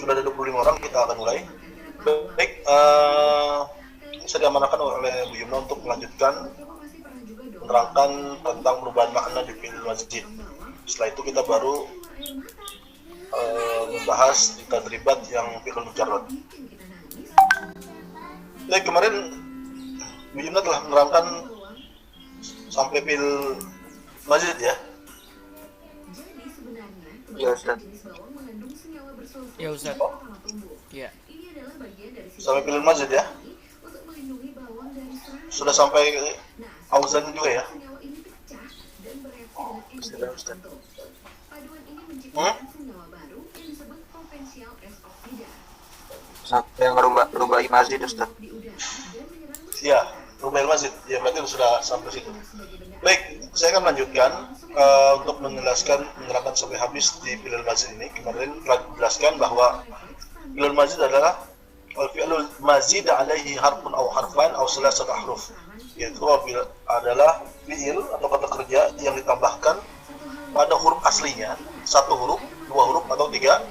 sudah ada 25 orang, kita akan mulai. Baik, saya diamanahkan oleh Bu Yumna untuk melanjutkan menerangkan tentang perubahan makna di fi'il masjid. Setelah itu kita baru membahas di tadribat yang fi'il mujarrad. Baik, kemarin Bu Yumna telah menerangkan sampai fi'il masjid ya. Ya Ustaz. Ya Ustaz. Ya. Sampai fi'il masjid ya. Sudah sampai auzan juga ya. Sudah Ustaz. Sampai ngerubah masjid Ustaz. Ya, rubah masjid. Ya, berarti sudah sampai situ. Baik, saya akan lanjutkan untuk menerangkan sampai habis di fi'il masjid ini. Kemarin telah dijelaskan bahwa fi'il masjid adalah al-fi'lul mazid alaihi harfun aw harfan aw salasat ahruf. Yaitu adalah fi'il atau kata kerja yang ditambahkan pada huruf aslinya, satu huruf, dua huruf atau tiga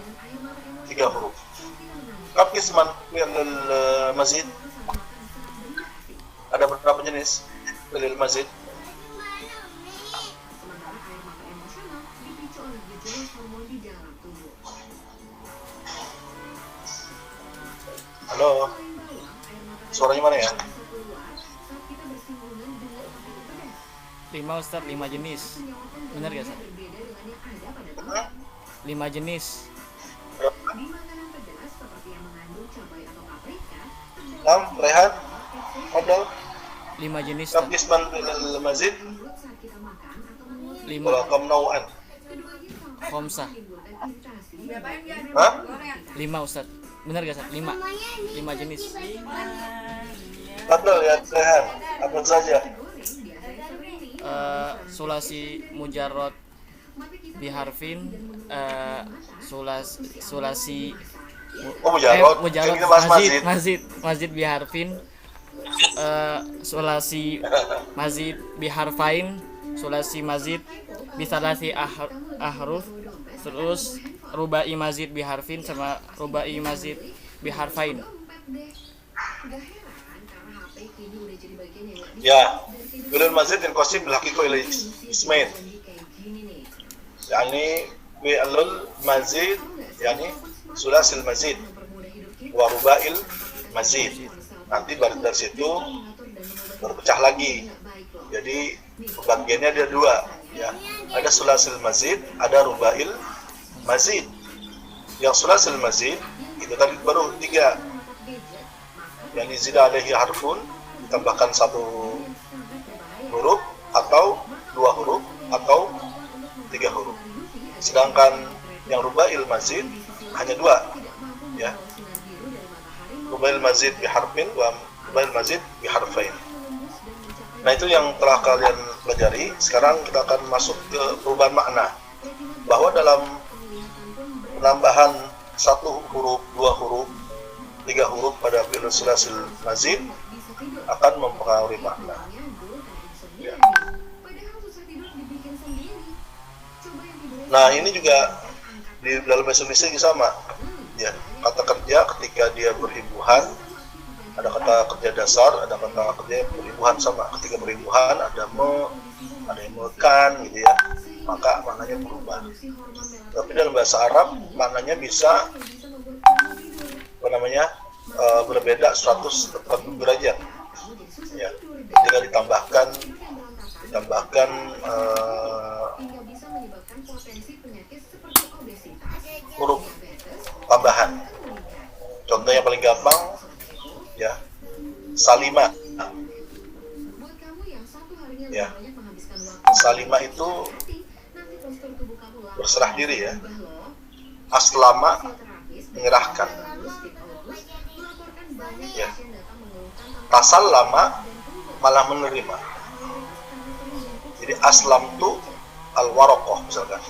huruf. Kam qisman fi'il mazid? Ada berapa jenis fi'il mazid? Halo, suaranya mana ya? 5 Ustaz, 5 jenis. Benar gak Ustaz? 5 jenis. Rehan, Abdul, 5 jenis. kam qisman fi'il mazid? 5 Wa kam nau'an? khomsah. Hah? 5 Ustaz. Benar gak Ustaz? 5 jenis. Abdul ya, Rehan, apa saja? Sulasi mujarrad biharfin, sulasi Mujarrad. mujarrad Kita bahas mazid biharfin, sulasi mazid biharfain, sulasi mazid bisalasi ahruf, terus rubai mazid biharfin sama rubai mazid biharfain. Ya, fi'il mazid yanqasim bil haqiqah ila ismain. Yani fi'il mazid yani sulasil mazid wa rubail mazid. Nanti dari situ berpecah lagi. Jadi pembagiannya ada dua, ya. Ada sulasil mazid, ada rubail mazid. Yang sulasil mazid itu tadi baru 3. Yang zida alaihi harfun, ditambahkan 1 huruf atau 2 huruf atau 3 huruf. Sedangkan yang rubail mazid hanya 2, ya. Rubail mazid biharfin wa rubail mazid biharfain. Nah, itu yang telah kalian pelajari. Sekarang kita akan masuk ke perubahan makna. Bahwa dalam penambahan 1 huruf, 2 huruf, 3 huruf pada fi'il sulasil mazid akan mempengaruhi makna. Ya. Nah, ini juga di dalam bahasa Indonesia juga sama. Ya, kata kerja ketika dia berimbuhan, ada kata kerja dasar, ada kata kerja berimbuhan sama. Ketika berimbuhan ada ada yang mekan gitu ya, maka maknanya berubah. Tapi dalam bahasa Arab maknanya bisa berbeda 180 derajat. Ya, ketika ditambahkan huruf tambahan. Contoh yang paling gampang, ya, Salimah. Ya, Salimah itu berserah diri ya. Aslama menyerahkan. Ya. Tasallama malah menerima. Jadi aslam tu al-warokoh misalkan.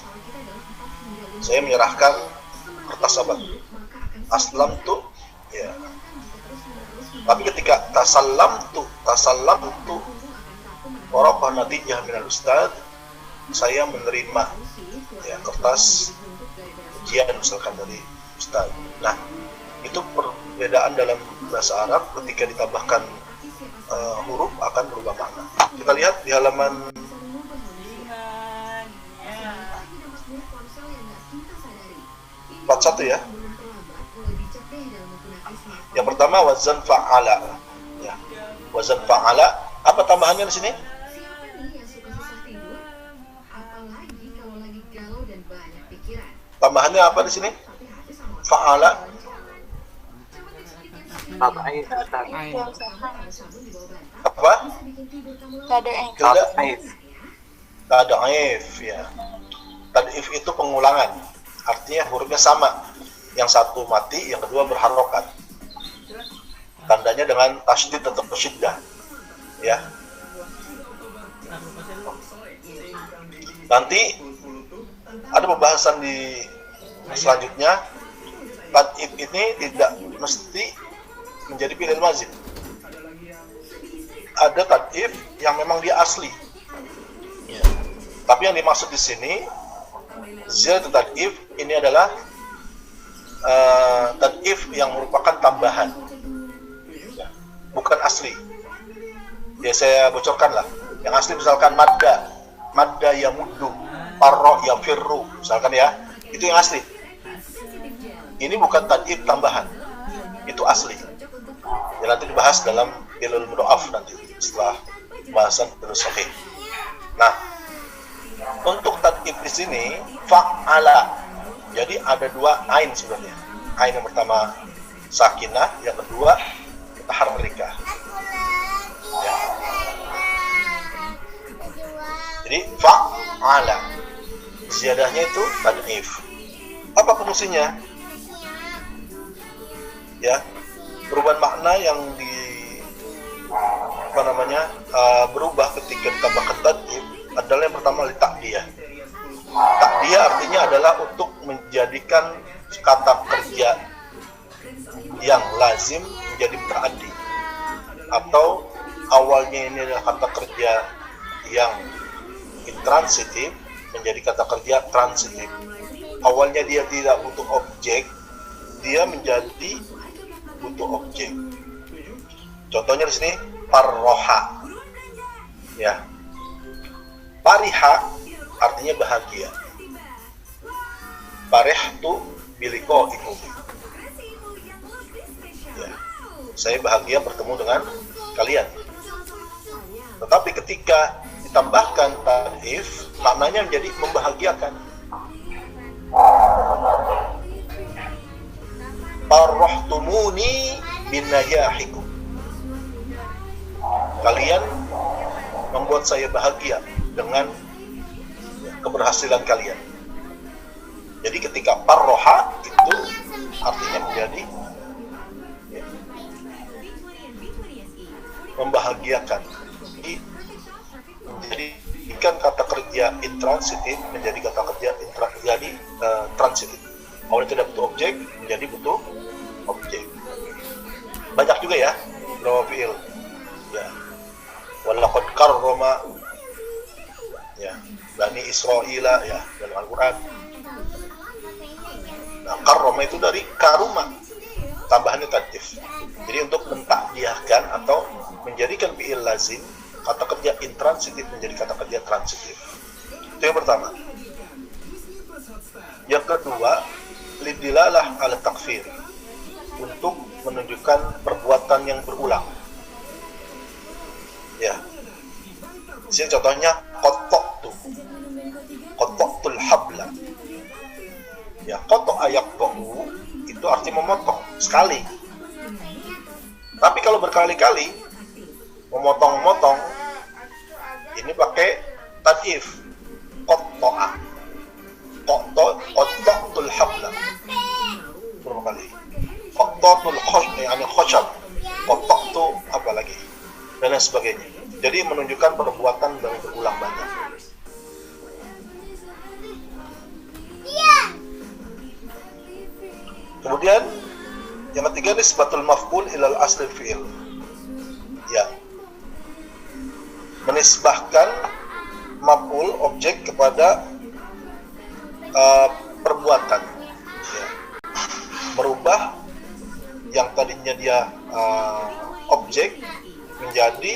Saya menyerahkan kertas sahabat. Aslam tu, ya. Tapi ketika tasallam tu warokoh natijah minal ustad, saya menerima ya kertas ujian misalkan dari Nah, itu perbedaan dalam bahasa Arab ketika ditambahkan huruf akan berubah makna. Kita lihat di halaman 41 ya. Yang pertama wazan fa'ala. Ya. Wazan fa'ala, apa tambahannya di sini? Tambahannya apa di sini? Fa'ala. Tad'if, Ustaz. Ain. Apa? Tad'if. Tad'if. Tad'if ya. Tad'if itu pengulangan. Artinya hurufnya sama. Yang satu mati, yang kedua berharokat. Tandanya dengan tasydid atau syiddah. Ya. Nanti ada pembahasan di selanjutnya. Tad'if ini tidak mesti menjadi fi'il mazid. Ada tad'if yang memang dia asli. Ya. Tapi yang dimaksud di sini ziyadah tad'if ini adalah tad'if yang merupakan tambahan. Ya. Bukan asli. Ya saya bocorkan lah. Yang asli misalkan madda yamuddu, parro yafirru, misalkan ya. Itu yang asli. Ini bukan tad'if tambahan. Itu asli. Ya, nanti dibahas dalam fi'il mudha'af nanti setelah pembahasan fi'il sahih. Nah, untuk tad'if di sini fa'ala. Jadi ada dua ain sebenarnya. Ain yang pertama sakinah, yang kedua mutaharrikah. Ya. Jadi fa'ala. Ziyadahnya itu tad'if. Apa fungsinya? Ya, perubahan makna yang berubah ketika ditambahkan tad'if adalah yang pertama ta'diyah. Ta'diyah artinya adalah untuk menjadikan kata kerja yang lazim menjadi muta'addi, atau awalnya ini adalah kata kerja yang intransitif menjadi kata kerja transitif. Awalnya dia tidak butuh objek, dia menjadi butuh objek. Contohnya di sini parroha, ya. Pariha artinya bahagia. Parihtu biliqaikum. Ya, saya bahagia bertemu dengan kalian. Tetapi ketika ditambahkan tad'if, maknanya menjadi membahagiakan. Farrahtumuni bin najahikum. Kalian membuat saya bahagia dengan keberhasilan kalian. Jadi ketika parroha itu artinya menjadi membahagiakan. Menjadikan kata kerja intransitif menjadi kata kerja transitif. Awalnya tidak butuh objek menjadi butuh objek. Banyak juga ya beberapa fi'il. Ya. Walaqad karrama, ya, Bani Israila, ya, dalam Al-Quran. Nah, karrama itu dari karuma, tambahannya tad'if. Jadi untuk mentakdiahkan atau menjadikan fi'il lazim, kata kerja intransitif menjadi kata kerja transitif. Itu yang pertama. Yang kedua, lidilalah ala takfir, untuk menunjukkan perbuatan yang berulang. Ya. Sini contohnya qata'tul habla. Ya, qata' yaqta'u itu arti memotong sekali. Tapi kalau berkali-kali memotong-motong ini pakai tad'if. Qata'tul habla. Berapa kali? Qata'tul khashab. Qata'tu apa lagi? Dan lain sebagainya. Jadi menunjukkan perbuatan yang berulang banyak. Kemudian yang ketiga nisbatul maf'ul ilal asli fi'il. Ya. Menisbahkan maf'ul objek kepada perbuatan. Ya. merubah yang tadinya dia objek menjadi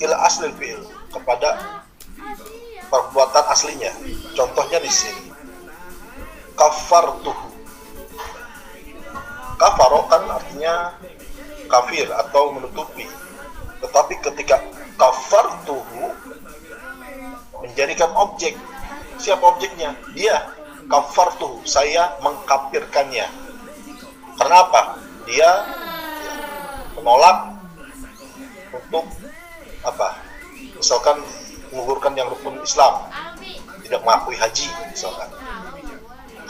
ila aslil fi'il, kepada perbuatan aslinya. Contohnya di sini, kafartuhu. Kafaro kan artinya kafir atau menutupi. Tetapi ketika kafartuhu menjadikan objek, siapa objeknya? Dia. Kafartuhu, saya mengkafirkannya. Karena apa? Dia menolak untuk apa? Misalkan menggugurkan yang rukun Islam, tidak mengakui haji misalkan.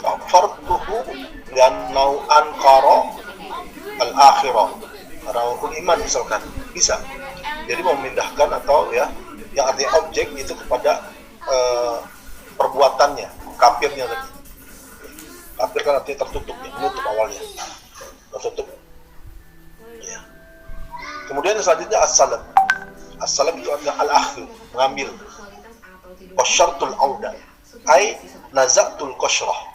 Kafartuhu li'annahu ankara al-akhirah, karena rukun iman misalkan, bisa. Jadi memindahkan atau ya yang artinya objek itu kepada perbuatannya, kafirnya tadi. Kafir kan artinya tertutup, ya, menutup awalnya, tertutup. Ya. Kemudian selanjutnya as-salam. As-salam itu adalah al-akhdhu, mengambil. Qasyartul auda, ai nazatul qasyrah,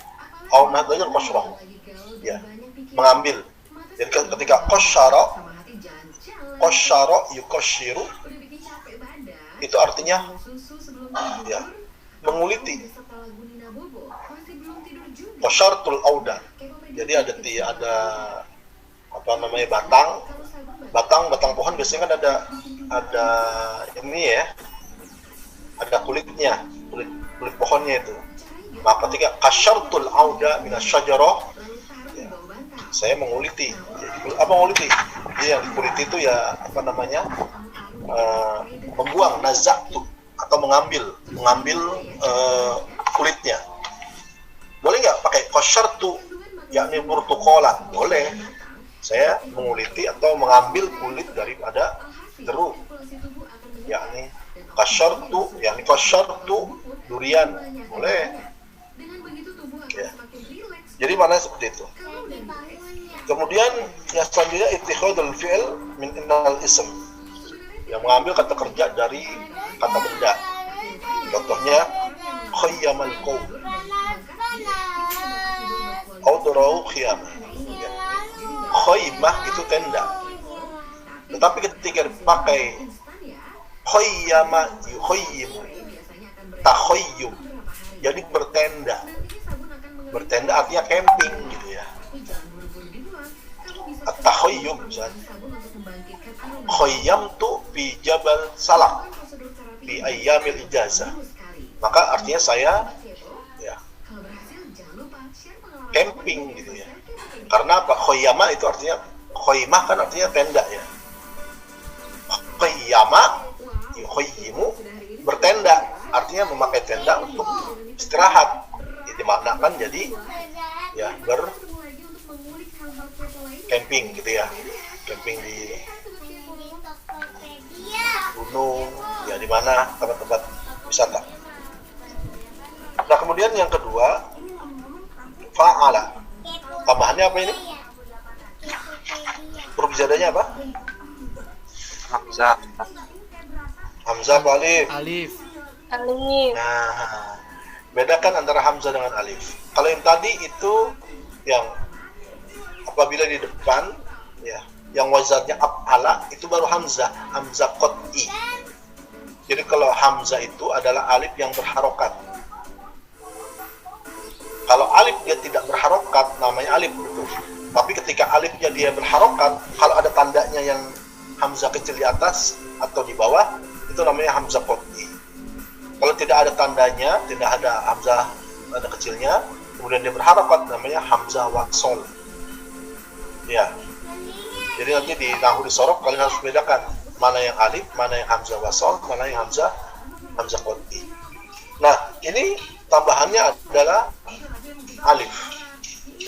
au nadajul qasyrah. Ya, mengambil. Jadi ketika qasyara yuqasyiru, itu artinya ya, menguliti. Qasyartul auda. Jadi ada apa namanya, batang pohon biasanya kan ada ini ya, ada kulitnya, kulit pohonnya itu. Maka ketika qasyartul auda minasyajarah, ya, saya menguliti. Jadi apa menguliti? Jadi yang dikuliti itu ya apa namanya, membuang, nazatu, atau mengambil kulitnya. Boleh nggak pakai qasyartu yakni burtuqalan? Boleh. Saya menguliti atau mengambil kulit daripada jeruk, yakni qasyartu durian, boleh. Ya. Jadi mana seperti itu. Kemudian yang selanjutnya ittikhadul fi'l min innal ism, yang mengambil kata kerja dari kata benda. Contohnya khayyamal qaum, audrahu khiyamah. Ya. Khaymah itu tenda. Tetapi ketika dipakai khayyama yukhayyimu, takhayyum, jadi bertenda. Bertenda artinya camping gitu ya. At-takhayyum misalnya. Khayyamtu fi Jabal Salak fi ayyamil ijazah. Maka artinya saya ya camping gitu ya. Karena apa? Khayyama itu artinya, khaymah kan artinya tenda ya. Khayyama yukhayyimu, bertenda, artinya memakai tenda untuk istirahat. Dimaknakan jadi ya camping gitu ya, camping di gunung ya, di mana tempat-tempat wisata. Nah kemudian yang kedua, fa'ala, tambahannya apa ini? Huruf ziyadahnya apa? Hamzah. Hamzah apa alif? Alif. Nah, bedakan antara hamzah dengan alif. Kalau yang tadi itu yang apabila di depan ya, yang wazannya af'ala, itu baru hamzah qat'i. Jadi kalau hamzah itu adalah alif yang berharokat. Kalau alif dia tidak berharokat, namanya alif betul. Tapi ketika alifnya dia berharokat, kalau ada tandanya yang hamzah kecil di atas atau di bawah, itu namanya hamzah qat'i. Kalau tidak ada tandanya, tidak ada hamzah ada kecilnya, kemudian dia berharokat, namanya hamzah wasol. Ya. Jadi nanti di nahwu di sorof kalian harus bedakan mana yang alif, mana yang hamzah wasol, mana yang hamzah qat'i. Nah, ini tambahannya adalah alif.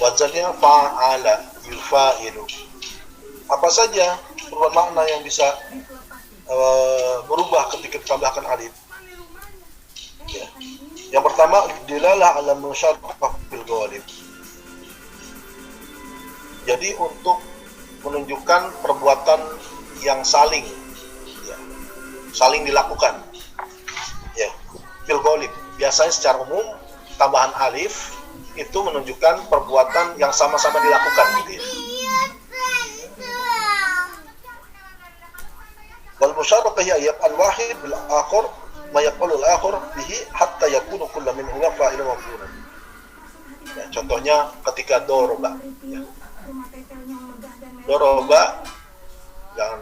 Wazannya fa'ala, yufa'ilu. Apa saja perubahan makna yang bisa berubah ketika ditambahkan alif? Ya. Yang pertama, dilalah ala musyabbah bil ghalib. Jadi untuk menunjukkan perbuatan yang saling dilakukan. Ya, bil ghalib. Biasanya secara umum tambahan alif itu menunjukkan perbuatan yang sama-sama dilakukan gitu ya. Wal musyarakah ya yaqal wahid bil akhar ma yaqulu al akhar bihi hatta yakunu kullu minhuma fa'ilan maf'ulan. Ya, contohnya ketika doroba ya. Doroba jangan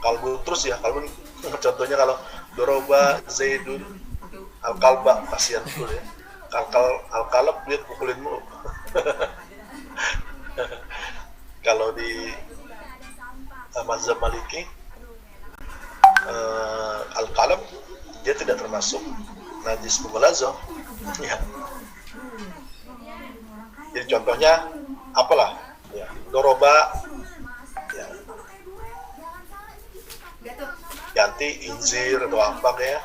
kalbu terus ya, kalbu contohnya kalau doroba zaidun al kalba, kasihan betul ya. Al kalb dia pukulin mulu. Kalau di mazhab Maliki al kalb dia tidak termasuk najis mughalazah ya. Jadi contohnya apalah ya, doroba ya, ganti inzir atau apa kayak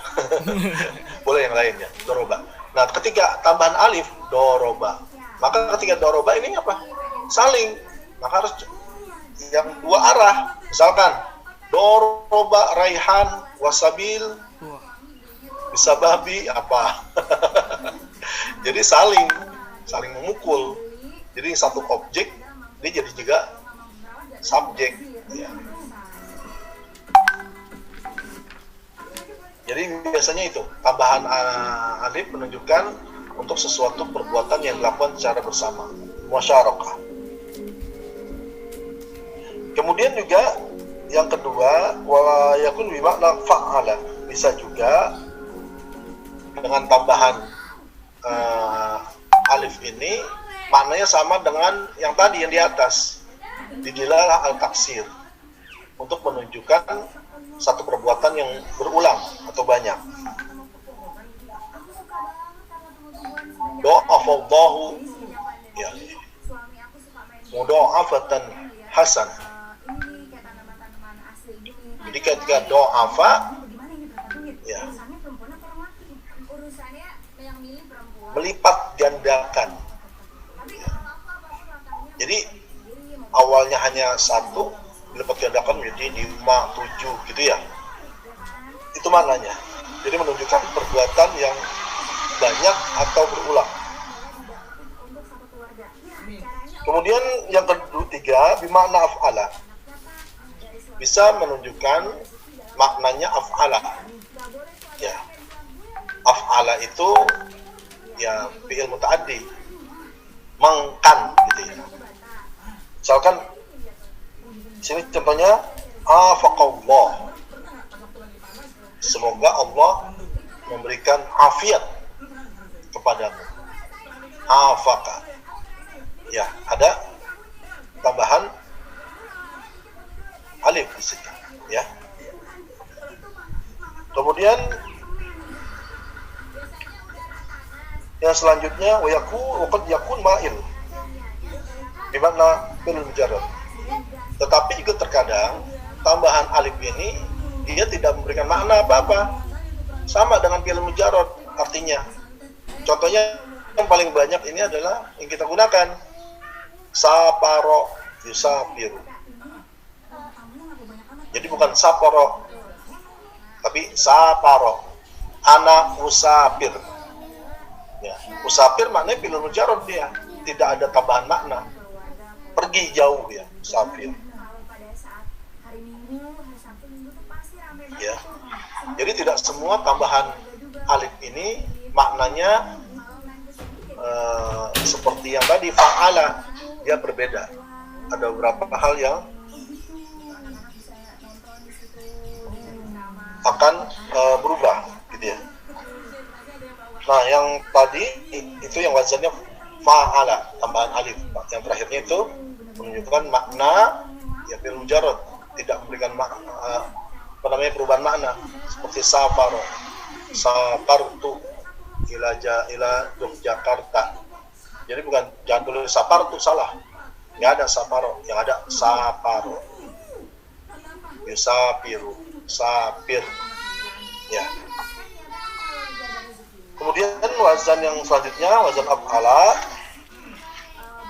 boleh yang lainnya doroba. Nah ketika tambahan alif doroba, maka ketika doroba ini apa, saling, maka harus yang dua arah. Misalkan doroba raihan wasabil bisa babi apa jadi saling memukul, jadi satu objek dia jadi juga subjek ya. Jadi biasanya itu tambahan alif menunjukkan untuk sesuatu perbuatan yang dilakukan secara bersama, musyarakah. Kemudian juga yang kedua, wa yakun bi makna fa'ala, bisa juga dengan tambahan alif ini maknanya sama dengan yang tadi yang di atas, didilalah al-taksir, untuk menunjukkan satu perbuatan yang berulang atau banyak. Do'afallahu ya, mudha'afatan hasan. Jadi ketika do'afa ya, melipat gandakan ya. Jadi awalnya hanya satu, dilipat gandakan menjadi 5, 7 gitu ya. Itu maknanya. Jadi menunjukkan perbuatan yang banyak atau berulang. Kemudian yang ketiga, bimakna af'ala, bisa menunjukkan maknanya af'ala ya. Af'ala itu ya fi'il muta'addi, mengkan gitu ya. Misalkan sini contohnya afaqallah, semoga Allah memberikan afiat kepadamu. Afaqa ya, ada tambahan alif di situ ya. Kemudian yang selanjutnya wa yakun ma'il bimakna bil mujarrad. Tetapi juga terkadang tambahan alif ini dia tidak memberikan makna apa-apa, sama dengan fi'il mujarrad artinya. Contohnya yang paling banyak ini adalah yang kita gunakan saparo yusafiru. Jadi bukan saparo tapi saparo, ana usafir ya. Usafir maknanya fi'il mujarrad, dia tidak ada tambahan makna, pergi jauh ya, usafir ya. Jadi tidak semua tambahan alif ini maknanya seperti yang tadi fa'ala, dia berbeda. Ada beberapa hal yang akan berubah gitu ya. Nah yang tadi itu yang wazannya fa'ala, tambahan alif. Yang terakhirnya itu menunjukkan makna ya fi'il mujarrad, tidak memberikan makna perubahan makna, seperti safaro, safartu ila Yogyakarta. Jadi bukan, jangan tulis safartu, salah, nggak ada safaro, yang ada safaro, yusafiru, sapir ya. Kemudian wazan yang selanjutnya wazan af'ala.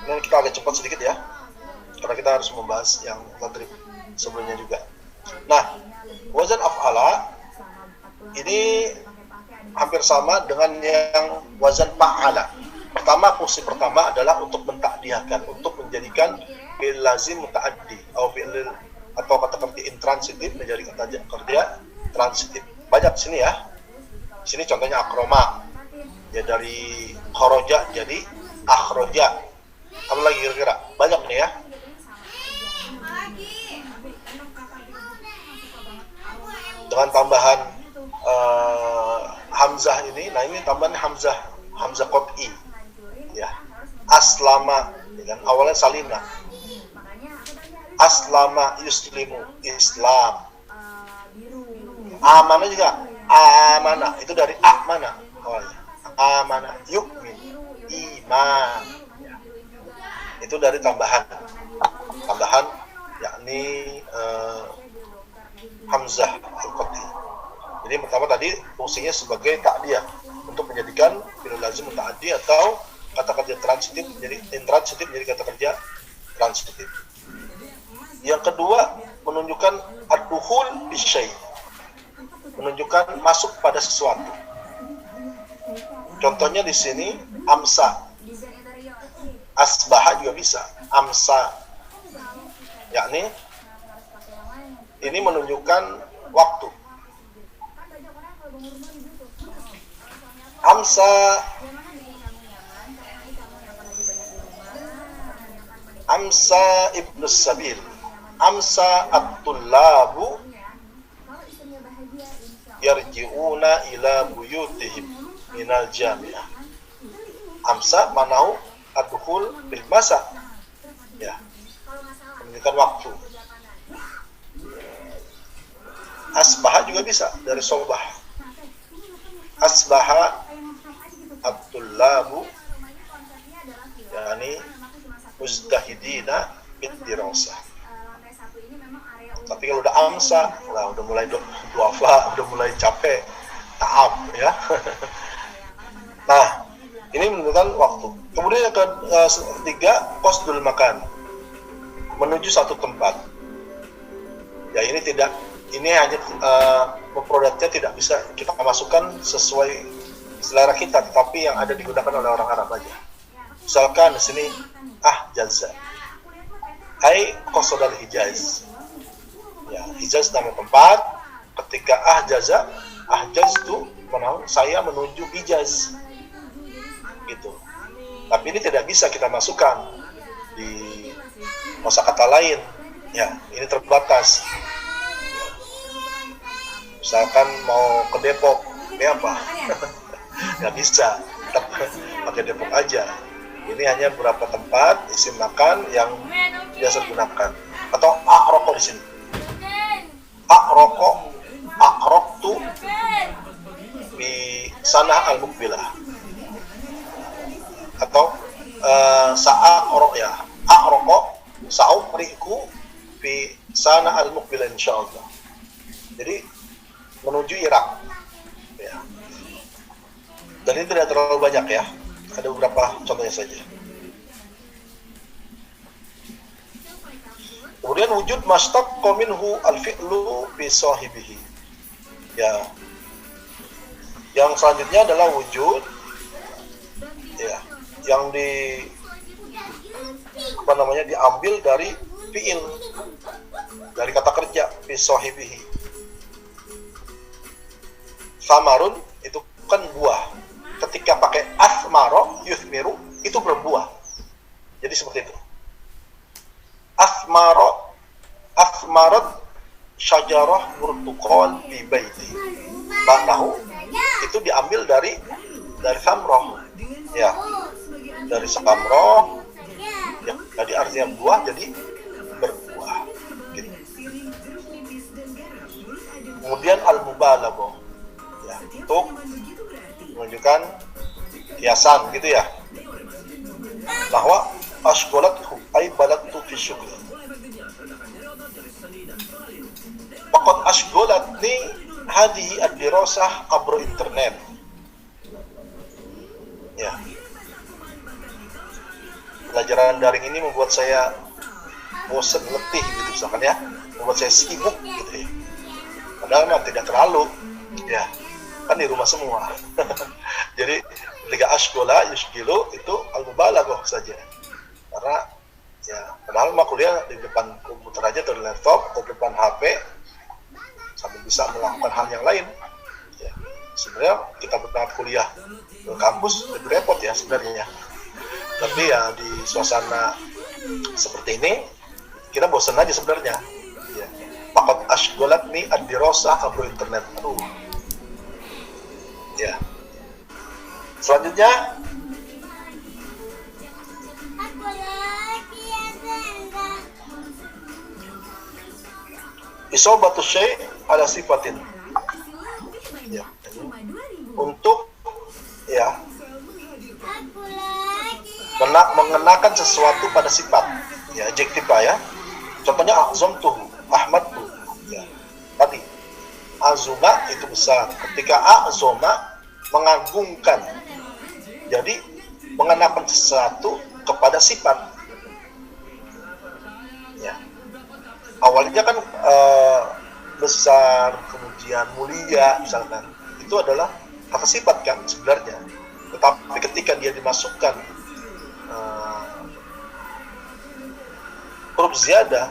Ini kita agak cepat sedikit ya, karena kita harus membahas yang materi sebelumnya juga. Nah, wazan af'ala ini hampir sama dengan yang wazan fa'ala. Pertama, fungsi pertama adalah untuk mentakdiakan, untuk menjadikan fi'il lazim muta'addi atau kata kerja intransitif menjadi kata kerja transitif. Banyak di sini ya. Di sini contohnya akroma. Ya dari khoroja jadi akhroja. Apa lagi kira-kira? Banyak nih ya. Dengan tambahan hamzah ini, nah ini tambahan hamzah qot'i. Ya, aslama, dengan awalnya salina. Aslama yuslimu, Islam. Amana juga, amana itu dari amana awalnya. Amana yu'min, iman. Ya. Itu dari tambahan yakni hamzah al-qot'i. Jadi pertama tadi fungsinya sebagai ta'diyah untuk menjadikan fi'il lazim muta'addi atau kata kerja transitif menjadi intransitif menjadi kata kerja transitif. Yang kedua, menunjukkan ad-dukhul bisyai', menunjukkan masuk pada sesuatu. Contohnya di sini amsa, asbaha juga bisa, amsa, yakni ini menunjukkan waktu. Amsa ibnu sabil, amsa at-tullabu yarji'una ila buyutihim minal jami'ah. Amsa manahu ad-dukhul bil masa, ya, menunjukkan waktu. Asbaha juga bisa dari sobah. Asbaha Abdullabu, yakni mustahidina bid-dirasah. Tapi kalau udah amsa, udah mulai duafa, udah mulai capek, ta'ab ya. Nah, ini menunjukkan waktu. Kemudian yang ketiga, qasdul makan, menuju satu tempat. Ya ini hanya produknya tidak bisa kita masukkan sesuai selera kita, tetapi yang ada digunakan oleh orang Arab aja. Misalkan di sini jaza, ai qasdal Hijaz. Ya, Hijaz nama tempat. Ketika ahjaztu, saya menuju Hijaz. Gitu. Tapi ini tidak bisa kita masukkan di kosakata lain. Ya, ini terbatas. Misalkan mau ke Depok, ini apa? Nggak bisa, tetap pakai Depok aja. Ini hanya beberapa tempat isim makan yang biasa digunakan. Atau a'roko di sini. A'roktu di sana al-mukbilah. Atau a'roko sa'ukriku di sana al-mukbilah insyaallah. Jadi menuju Irak, ya. Dan ini tidak terlalu banyak ya, ada beberapa contohnya saja. Kemudian wujud mashtaqqa minhu al-fi'lu bi sahibihi. Ya. Yang selanjutnya adalah wujud, ya, yang diambil dari fi'il, dari kata kerja bi sahibihi. Samarun itu kan buah. Ketika pakai asmaro, yuthmiru, itu berbuah. Jadi seperti itu. Asmarat syajarah burtuqal fi baiti. Maknahu itu diambil dari samroh. Ya. Dari samroh, ya, jadi artinya buah, jadi berbuah. Gitu. Kemudian al-mubalaghah, ya, untuk menunjukkan hiasan gitu ya, bahwa ashghalathu ay balagtu fi syughli. Faqad ashghalatni hadhihi ad-dirasah abr internet. Ya. Pelajaran daring ini membuat saya bosan, letih gitu misalkan ya, membuat saya sibuk gitu ya. Padahal tidak terlalu, ya, kan di rumah semua. Jadi Ketika ashgola yushgilu itu al-mubalaghah saja. Karena ya padahal mah kuliah di depan komputer aja atau di laptop atau di depan HP sambil bisa melakukan hal yang lain. Ya, sebenarnya kita berangkat kuliah ke kampus lebih repot ya sebenarnya. Tapi ya di suasana seperti ini kita bosan aja sebenarnya. Ya. Faqad ashghalatni ad-dirasah abru internet. Aduh. Ya. Selanjutnya isobatu syai' ala sifatin. Ya. Untuk ya mengenakan sesuatu pada sifat. Ya, adjektif ya. Contohnya azamtuhu, ahmadtu. Ya. Tadi azuma itu besar. Ketika azoma mengagungkan. Jadi mengenakan sesuatu kepada sifat. Ya. Awalnya kan besar, kemudian mulia misalkan. Itu adalah kata sifat kan sebenarnya. Tetapi ketika dia dimasukkan huruf ziyadah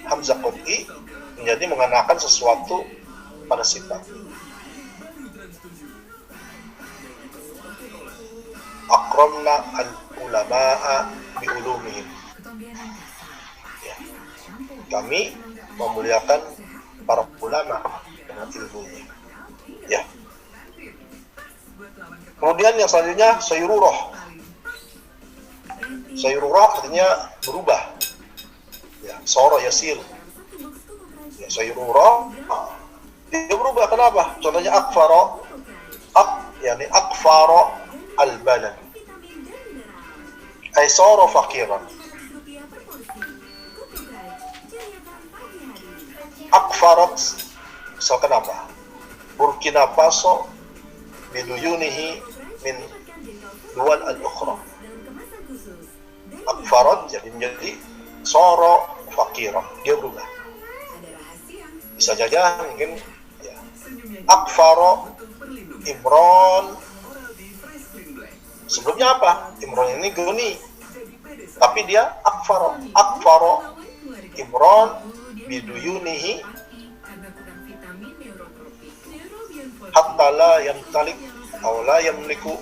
hamzah qat'i menjadi mengenakan sesuatu pada sifat. Akramna al-ulama'a bi'ulumihim. Ya. Kami memuliakan para ulama dengan ilmunya. Ya. Kemudian yang selanjutnya sayrurah. Sayrurah artinya berubah. Ya, sara yasir. Ya, sayrurah dia berubah. Kenapa? Contohnya akfara, yani akfara al-balad. Ay sara faqiran. Akfarat misalkan apa? Burkina Faso biduyunihi min dual al-ukhra. Akfarat jadi menjadi sara faqiran, dia berubah. Bisa saja mungkin ya. Akfara Imran, sebelumnya apa? Imran ini guni, tapi dia akfara Imran biduyunihi hatta la yamtalik aw la yamliku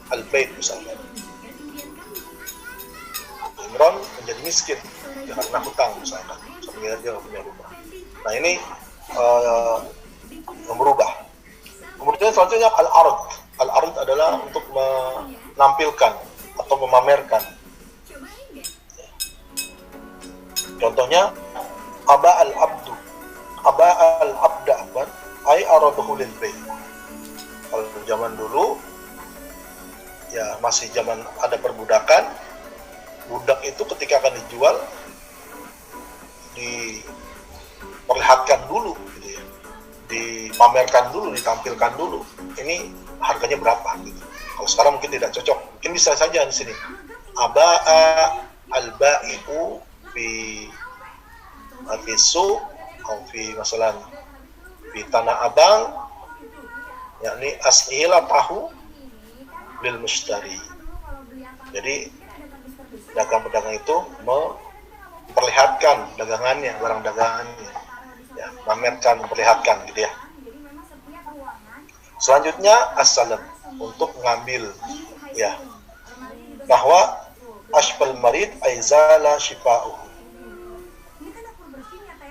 al-bait misalnya. Imran menjadi miskin karena hutang misalkan, sehingga dia nggak punya rumah. Nah ini berubah. Kemudian selanjutnya al-ard. Al-ard adalah untuk menampilkan atau memamerkan. Contohnya aba al-abdu, aba al-abda kan, ay aradahu lil bay'. Kalau zaman dulu ya masih zaman ada perbudakan, budak itu ketika akan dijual diperlihatkan dulu gitu ya, dipamerkan dulu, ditampilkan dulu ini harganya berapa gitu. Kalau sekarang mungkin tidak cocok, mungkin bisa saja di sini aba'a al-ba'i'u fi suq atau fi masalan di Tanah Abang, yakni as'ila tahu lil mushtari. Jadi pedagang-pedagang itu memperlihatkan dagangannya, barang dagangannya, ya, pamerkan, memperlihatkan gitu ya. Selanjutnya as-salam, untuk mengambil ya, bahwa ashbal marid aizala shifa'uhu.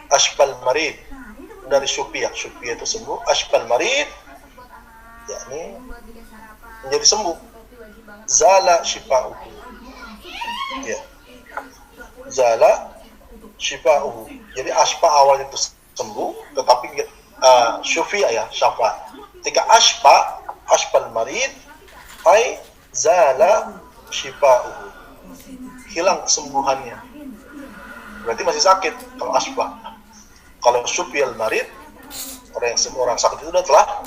Ashbal marid dari syufiah itu sembuh. Ashbal marid yakni menjadi sembuh. Zala shifa'uhu, ya, zala shifa'uhu. Jadi ashfa awalnya itu sembuh, tetapi syufiah ya, syafa. Ketika ashbal marid ay zala shifa'uhu, hilang kesembuhannya, berarti masih sakit kalau ashfa. Kalau syufial marid, orang sakit itu telah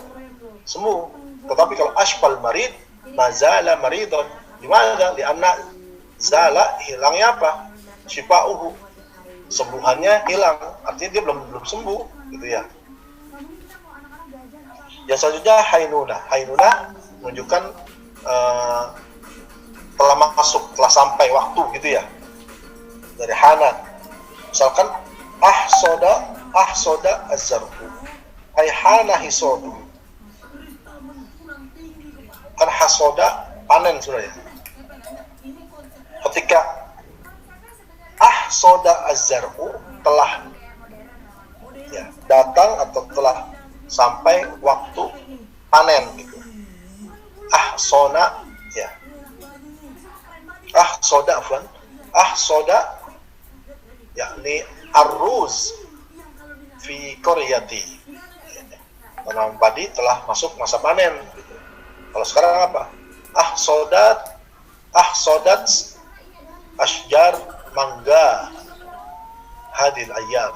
sembuh. Tetapi kalau ashbal marid, mazala maridon, dimana? Lianna zala, hilangnya apa? Shifa'uhu, sembuhannya hilang, artinya dia belum sembuh gitu ya. Yang selanjutnya hainuna menunjukkan eh, telah masuk, telah sampai waktu gitu ya. Dari hana. Misalkan ahsoda az-zar'u. Ay hana hisodu. Kan hasoda panen sebenarnya. Ketika ahsoda az-zar'u telah ya, datang atau telah sampai waktu panen gitu. Ahsona ya. Ahsoda yakni arruz fi qaryati. Tanam padi telah masuk masa panen gitu. Kalau sekarang apa? Ahsodat asjar mangga hadil ayam.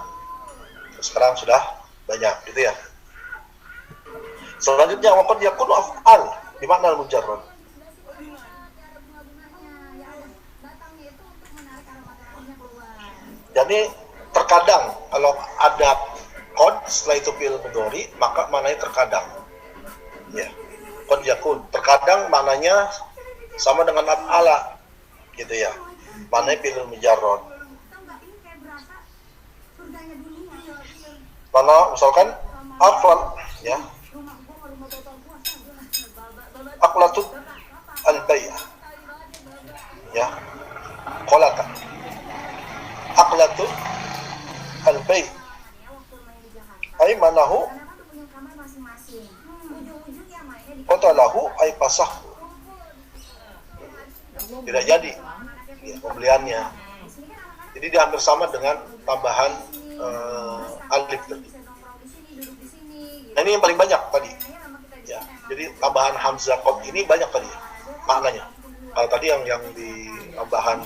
Sekarang sudah banyak gitu ya. Selanjutnya waqad yakunu af'al di makna al-mujarrad. Jadi terkadang kalau ada qad setelah itu fi'il mudhari maka maknanya terkadang. Ya. Qad yakun terkadang maknanya sama dengan af'ala gitu ya. Maknanya fi'il mujarrad. Mana misalkan afal ya. Aqlatut al-bay'ah ya qolata aqlatut al-bay' ay manahu qatalahu ay pasahhu, tidak jadi ya, pembeliannya. Jadi dia hampir sama dengan tambahan alif tadi. Nah, ini yang paling banyak tadi ya. Jadi tambahan hamzah qad ini banyak tadi maknanya. Kalau tadi yang di tambahan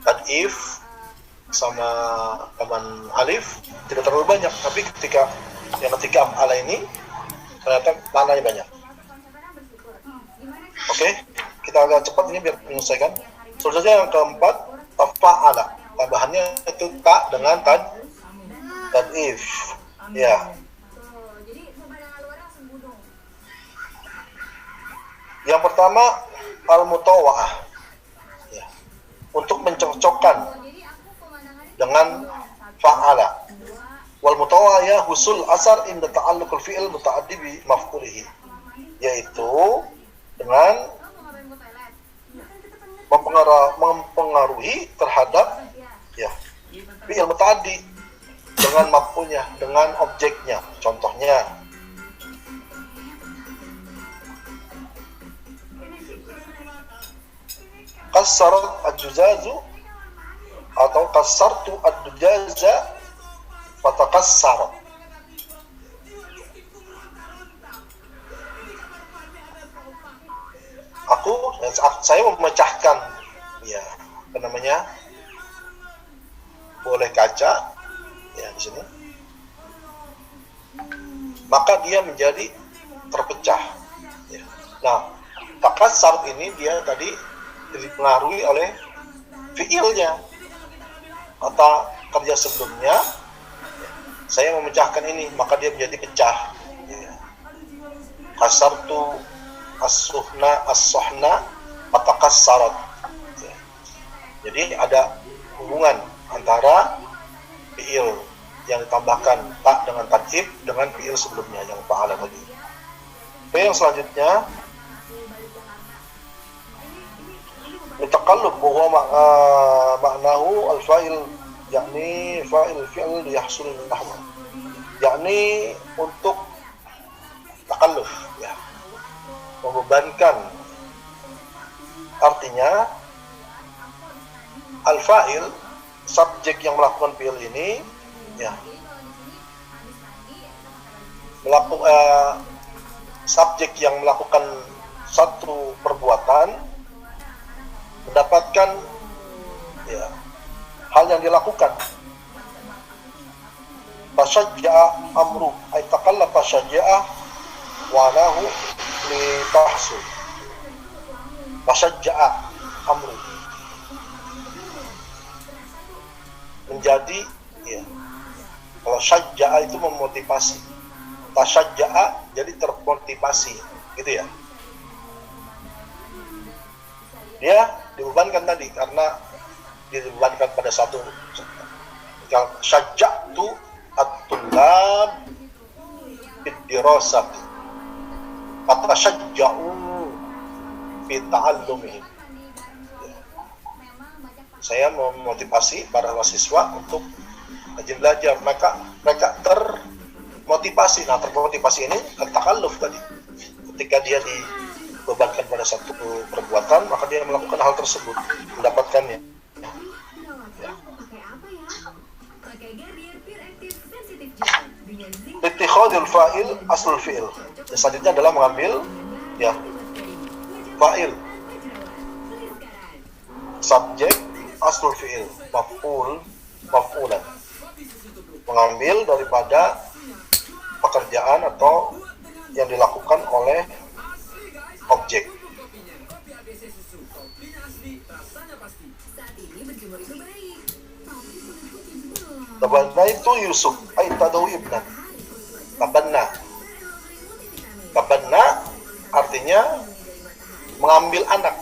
tad'if sama tambahan alif tidak terlalu banyak, tapi ketika af'ala ini ternyata maknanya banyak. Oke, kita agak cepat ini biar menyelesaikan. Selanjutnya yang keempat, tafa'ala. Tambahannya itu ta dengan tad'if. Ya. Yang pertama al-mutawa'ah ya. Untuk mencocokkan dengan fa'ala. Wal mutawa'ah ya husul asar inda ta'alluqul fi'il muta'addi bi maf'ulihi, yaitu dengan mempengaruhi terhadap ya fi'il muta'addi dengan maf'ulnya, dengan objeknya. Contohnya kassarat ad-dujazu atau kassartu ad-dujaza fatakassara. Saya memecahkan ya apa namanya boleh kaca ya di sini, maka dia menjadi terpecah ya. Nah, takassar ini dia tadi dipengaruhi oleh fiilnya atau kerja sebelumnya. Saya memecahkan ini maka dia menjadi pecah ya. Kasartu as-sohna fatakassarat ya. Jadi ada hubungan antara fiil yang ditambahkan tak dengan tad'if dengan fiil sebelumnya yang fa'ala tadi. Oke, yang selanjutnya Mutaqallub bahwa maknahu al-fa'il yakni fa'il fi'l yahsul nahwa, yakni untuk takalluf ya, membebankan. Artinya al-fa'il subjek yang melakukan fi'il ini ya subjek yang melakukan satu perbuatan mendapatkan ya hal yang dilakukan. Fashajja'a amru ay taqallafa shajja'a wa lahu li tahsul. Fashajja'a amru menjadi ya, kalau syajja'a itu memotivasi, tasyajja'a jadi termotivasi gitu ya. dia dibebankan tadi karena dibebankan pada satu yang syaja'tu at-tullab bid-dirasati fatasyajja'u fi ta'allumihim. Saya memotivasi para mahasiswa untuk rajin belajar, mereka termotivasi. Nah, termotivasi ini takalluf tadi. Ketika dia dibebankan pada satu perbuatan, maka dia melakukan hal tersebut, mendapatkannya. Ittikhadul fa'il aslul fi'il. Selanjutnya adalah mengambil fa'il, subjek, aslul fi'il, maf'ulan. Mengambil daripada pekerjaan atau yang dilakukan oleh objek. Tabanna itu Yusuf, ay tadawu ibnan. Tabanna artinya mengambil anak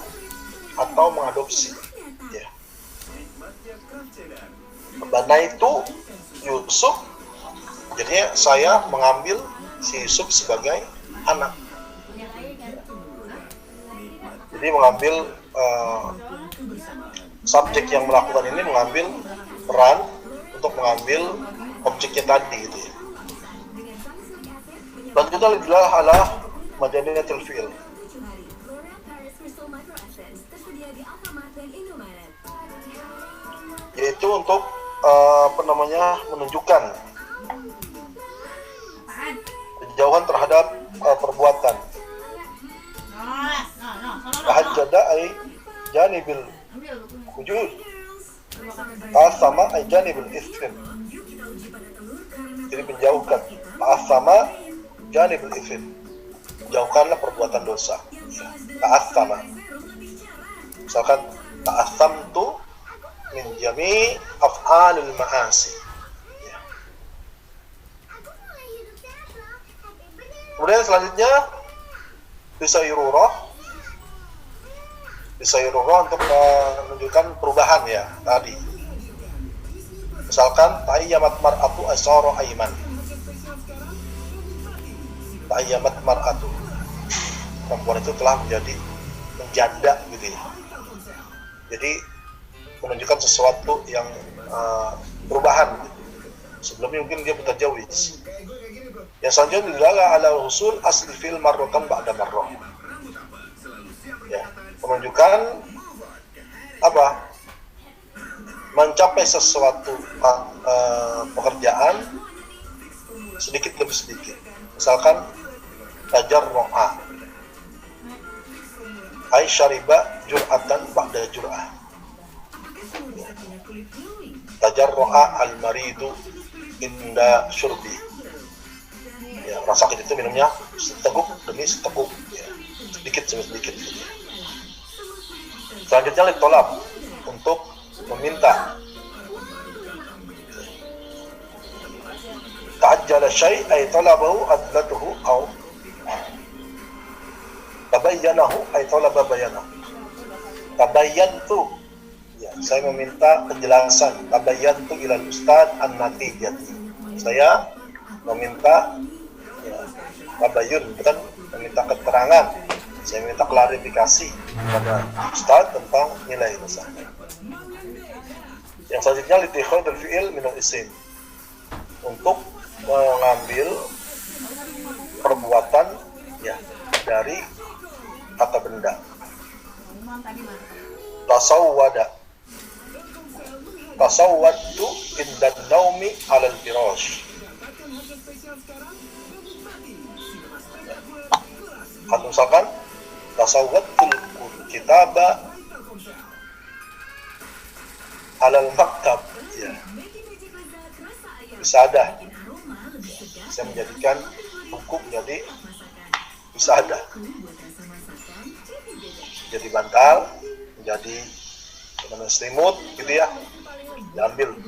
atau mengadopsi. Ya. Tabanna itu Yusuf, jadinya saya mengambil si Yusuf sebagai anak. Jadi mengambil subjek yang melakukan ini mengambil peran untuk mengambil objeknya tadi gitu ya. Selanjutnya adalah ala majaniyatul fi'il, yaitu untuk menunjukkan kejauhan terhadap perbuatan. Tahajjada ay janibil wujud, asama ay janibil ism. Jadi menjauhkan, asama janibul ithm, jauhkanlah perbuatan dosa. Ta'assama, misalkan ta'assamtu min jami' af'alil ma'asi. Kemudian selanjutnya bisayrurah untuk menunjukkan perubahan ya tadi. Misalkan ta'ayyamat mar'atu asara ayman. Ta'ayyamat mar'atu, perempuan itu telah menjanda gitu ya. Jadi menunjukkan sesuatu yang perubahan. Sebelumnya mungkin dia mutajawwiz. Yang selanjutnya adalah ala husul asli fil marratan ba'da marrah. Ya, menunjukkan apa? Mencapai sesuatu pekerjaan sedikit demi sedikit. Misalkan tajarru'a ay syariba jur'atan ba'da jur'ah. Tajarru'a al-maridu inda syurbi. Ya, rasa sakit itu minumnya seteguk demi seteguk ya. Sedikit demi sedikit. Selanjutnya litolab, untuk meminta. Ta'ajjala syai' ay talabahu adlatuhu aw tabayyanahu ay talaba bayanahu. Tabayyantu, ya, saya meminta penjelasan. Tabayyantu ilal ustad an-natijati. Saya meminta tabayyun, bukan meminta keterangan. Saya minta klarifikasi kepada ustaz tentang nilai dosa. Yang selanjutnya litikhadul fi'il minal isim, untuk mengambil perbuatan ya dari kata benda. Tasawwadtu indan naumi alal firash. Atau misalkan tasawwadtul kitaba alal maktab ya. Wisadah, saya menjadikan buku menjadi wisadah, jadi bantal, menjadi selimut gitu ya, diambil.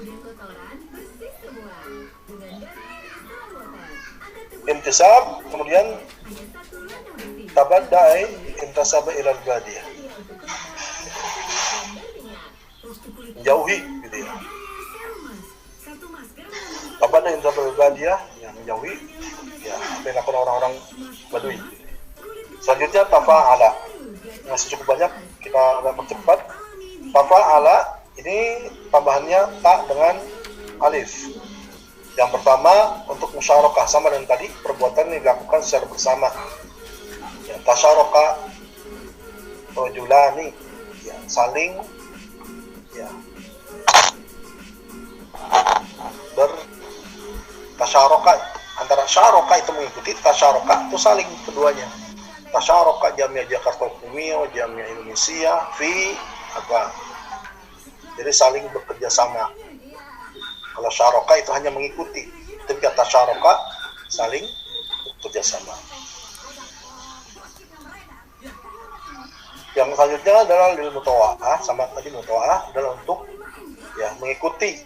Intisab, kemudian tabadai intasaba ilal badiyah. menjauhi gitu ya. Abana yang dia yang menjauhi ya apa yang dilakukan orang-orang Badui. Selanjutnya tafa'ala. Masih cukup banyak, kita agak percepat. Tafa'ala ini tambahannya ta dengan alif. Yang pertama untuk musyarakah, sama dengan tadi, perbuatan yang dilakukan secara bersama. Ya, tasyaraka rajulani, ya, saling ya bertasyaraka. Antara syaraka itu mengikuti, tasyaraka itu saling keduanya. Tasyaraka jamnya Jakarta Kumio, jamnya Indonesia, fi apa? Jadi saling bekerja sama. Kalau syaraka itu hanya mengikuti, ketika tasyaraka saling bekerja sama. Yang selanjutnya adalah lil mutawa'ah, sama tadi mutawa'ah adalah untuk ya mengikuti,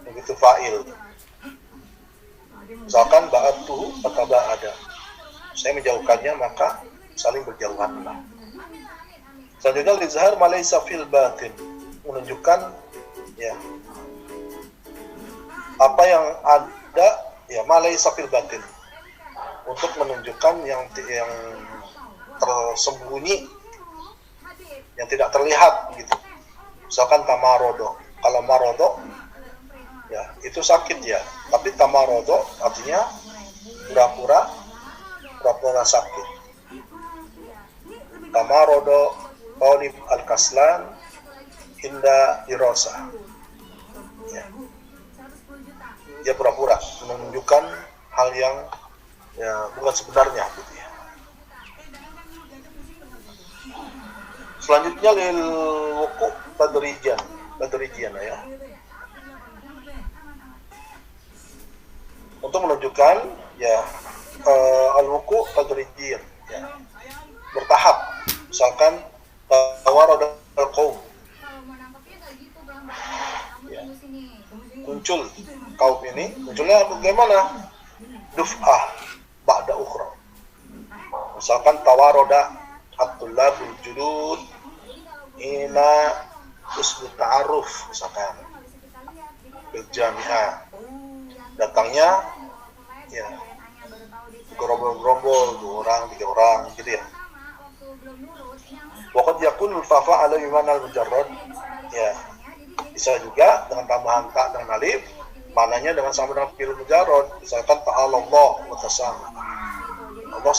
begitu fa'il. Misalkan ba'atuhu ada, saya menjauhkannya maka saling berjauhanlah. Selanjutnya lizhar malaysa fil batin, menunjukkan ya apa yang ada ya malaysa fil batin, untuk menunjukkan yang tersembunyi, yang tidak terlihat gitu. Misalkan tamarodo, kalau marodo ya itu sakit ya, tapi tamarodo artinya pura-pura sakit. Tamarodo Talib al-Kaslan Inda Dirosa, ya. Dia pura-pura menunjukkan hal yang ya bukan sebenarnya gitu ya. Selanjutnya lil wuku tadrijan ya. Untuk menunjukkan ya al-wuku tadrijan ya, bertahap. Misalkan tawarad al-qaum ya, muncul kaum ini, munculnya bagaimana? Duf'ah ba'da ukhra. Misalkan tawaroda at-tullabul julud ila usbut ta'aruf, misalkan berjamiah, datangnya ya gerombol-gerombol, 2 orang, 3 orang gitu ya. Waqad yakunul fafa ala iman al-mujarrad, ya bisa juga dengan tambahan ta dan alif, mananya dengan sama dengan fi'il mujarrad. Misalkan ta'alallah wa tasama, Allah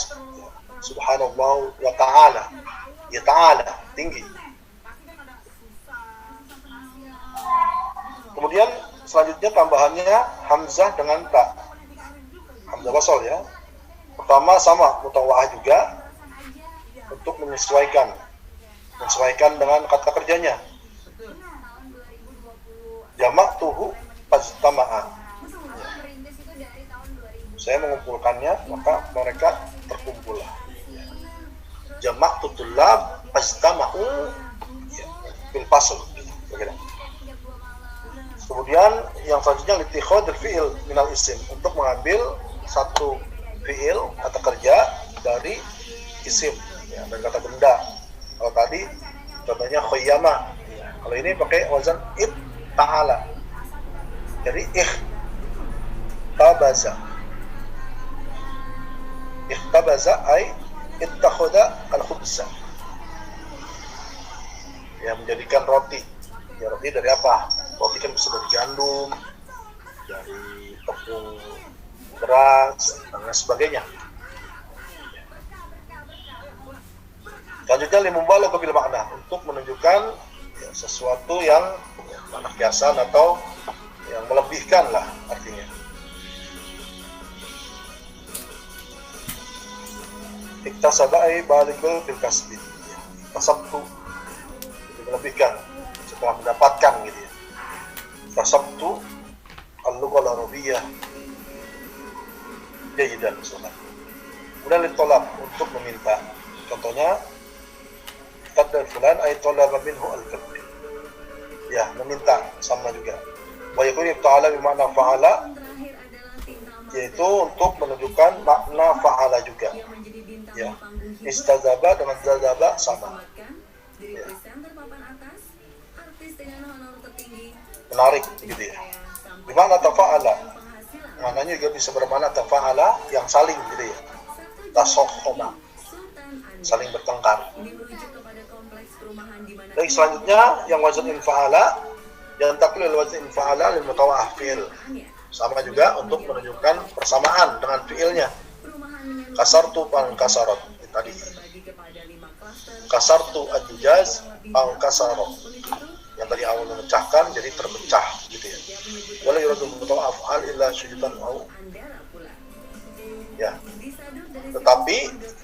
subhanallah wa ta'ala, ya ta'ala tinggi. Kemudian selanjutnya tambahannya hamzah dengan ta, hamzah wasal ya. Pertama sama mutawa'ah juga, untuk menyesuaikan dengan kata kerjanya. Jamak tuhu pastama'a, saya mengumpulkannya maka mereka terkumpul. Jamak tutulab pastama'u bil fasl. Kemudian yang selanjutnya litikhadul fi'il minal isim, untuk mengambil satu fi'il kata kerja dari isim ya, dan kata benda. Kalau tadi contohnya khayyama, kalau ini pakai wazan ta'ala. Jadi ikhtabaza ay ittakhadha al-khubza, ya menjadikan roti. Ya roti dari apa? Roti kan bisa dari gandum, dari tepung beras dan lain sebagainya. Selanjutnya limubalagha bil makna, untuk menunjukkan ya, sesuatu yang makna kiasan atau yang melebihkan lah artinya. Iktasabai baligul bil kasbi, tasabtu, melebihkan setelah mendapatkan gitu ya. Tasabtu al-lughah al-arabiyyah jayidan misalnya. Kemudian litolab, untuk meminta. Contohnya qadar fulan ay talaba minhu al-kalb, ya meminta, sama juga. Wa yakun ta'ala bi makna fa'ala, yaitu untuk menunjukkan makna fa'ala juga ya. Istazaba dengan zazaba sama ya. menarik gitu ya. Di mana tafa'ala? Maknanya juga bisa bermakna tafa'ala yang saling gitu ya. Tasokhoma, saling bertengkar. Baik, selanjutnya yang wazan infa'ala, yang taklil wazan infa'ala lil mutawa'ah fi'il. Sama juga untuk menunjukkan persamaan dengan fi'ilnya. Kasartu pang kasarot tadi. Kasartu ad-dujaz pang kasarot. Yang tadi awal memecahkan jadi terpecah gitu ya. Wala yuradu mutawa'ah af'al illa sujudan au. Ya. Tetapi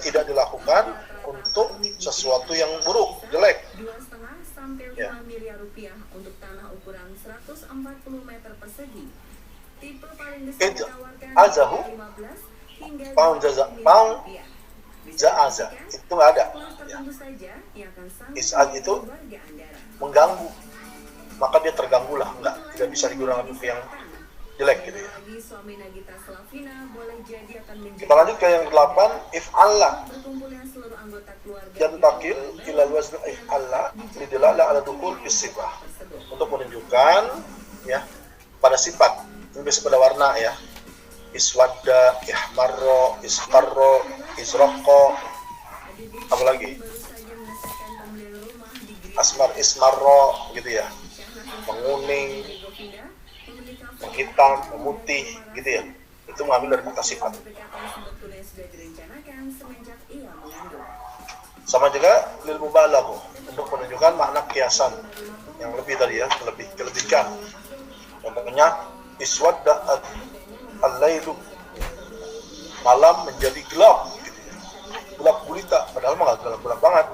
tidak dilakukan untuk sesuatu yang buruk, jelek. 2,5 Ya. miliar rupiah untuk tanah ukuran 140 meter persegi. Tipe paling besar ditawarkan azahu 15 hingga pound jaza pound za'aza itu nggak ada ya. tertentu saja yang akan sanggup Is'ad itu warga Andara. mengganggu, maka dia terganggu lah, tidak bisa digunakan untuk yang jelek gitu ya. Lagi suami Nagita Slavina boleh jadi akan menjadi Kita lanjut ke yang 8, if'alla berkumpulnya seluruh anggota keluarga dan takil ila wazn if'alla lidilala ala dukul isibah, untuk menunjukkan ya pada sifat, lebih pada warna ya. Iswadda, ihmarro, iskarro, isrokko, apa lagi? Asmar, ismarro gitu ya, menguning, menghitam, memutih gitu ya. Itu mengambil dari kata sifat. Sama juga lil mubalagh, untuk menunjukkan makna kiasan yang lebih tadi ya, kelebihkan. Contohnya iswadda al-lailu, malam menjadi gelap gitu ya. Gelap gulita, padahal mah nggak gelap banget,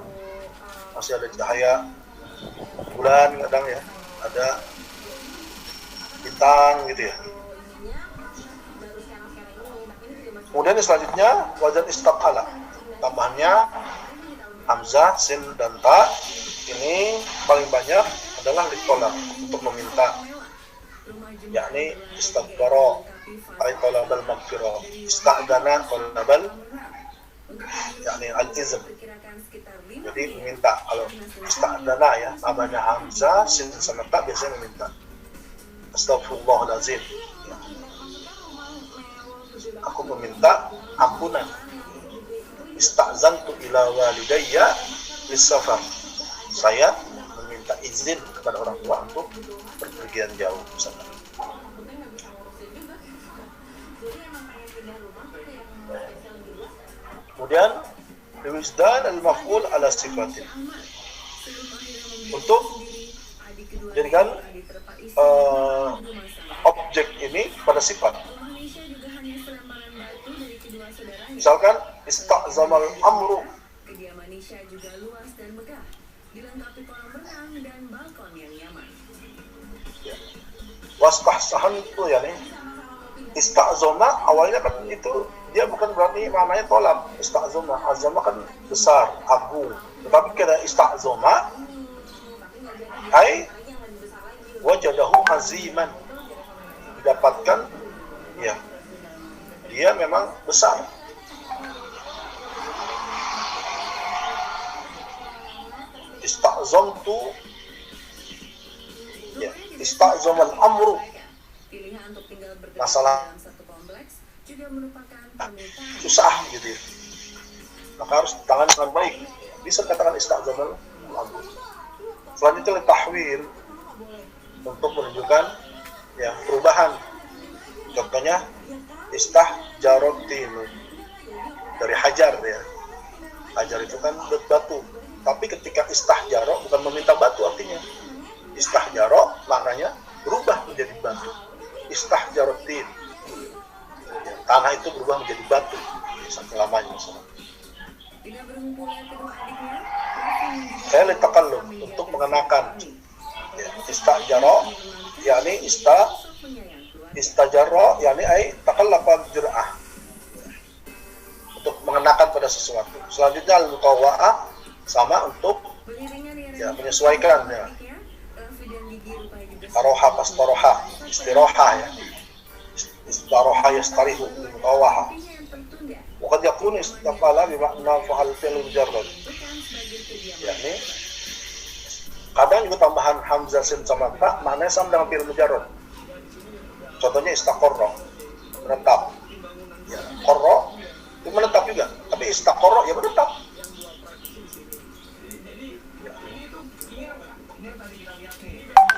masih ada cahaya bulan kadang ya, ada bintang gitu ya. Kemudian selanjutnya wazan istaf'ala, tambahannya hamzah, sin dan ta. Ini paling banyak adalah litolak, untuk meminta, yakni istaghfara ay talabal maghfirah, ista'dana talabal yakni al-izn, jadi meminta. Kalau ista'dana ya namanya hamzah, sin sama ta biasanya meminta. Astaghfirullahalazim ya. Aku meminta ampunan. Ista'zantu ila walidayya lis-safar, saya meminta izin kepada orang tua untuk berpergian jauh misalnya. Kemudian wisdan al-maf'ul ala sifatin, untuk jadikan objek ini pada sifat. Misalkan ista'zamal amru, kediaman Nisha juga luas dan megah, dilengkapi kolam renang dan balkon yang nyaman. ya. Wastahsahan itu ya nih, ista'zama awalnya kan itu dia bukan berarti maknanya tolak. Ista'zama, azama kan besar, agung. Tetapi kena ista'zama ai wajadahu aziman, didapatkan ya dia memang besar. Ista'zamtu ya, ista'zamal amru, Pilihan untuk tinggal bergabung masalah dalam satu kompleks juga merupakan permintaan. susah gitu ya, maka harus ditangani dengan baik. Bisa katakan ista'zamal amru. Selanjutnya tahwil, untuk menunjukkan ya perubahan. Contohnya istahjarotin, dari hajar ya. Hajar itu kan batu. Tapi ketika istahjaro bukan meminta batu artinya. Istahjaro maknanya berubah menjadi batu. Istahjarotin, tanah itu berubah menjadi batu sampai lamanya misalnya. Dengan berkumpulnya kedua adiknya, Saya letakkan loh untuk mengenakan ya, istahjaro yakni istajaro yakni ay takallafa jur'ah, untuk mengenakan pada sesuatu. Selanjutnya al-mutawa'ah, sama untuk ya menyesuaikan ya. Taroha pastaroha, istiroha ya. Istaroha yastarihu mutawa'ah. Waqad yakunu istafala bimakna fa'al fi'l mujarrad, yakni Kadang juga tambahan hamzah sin sama ta maknanya sama dengan fi'il mujarrad. Contohnya istaqarra, menetap. Ya, qarra itu menetap juga, tapi istaqarra ya menetap.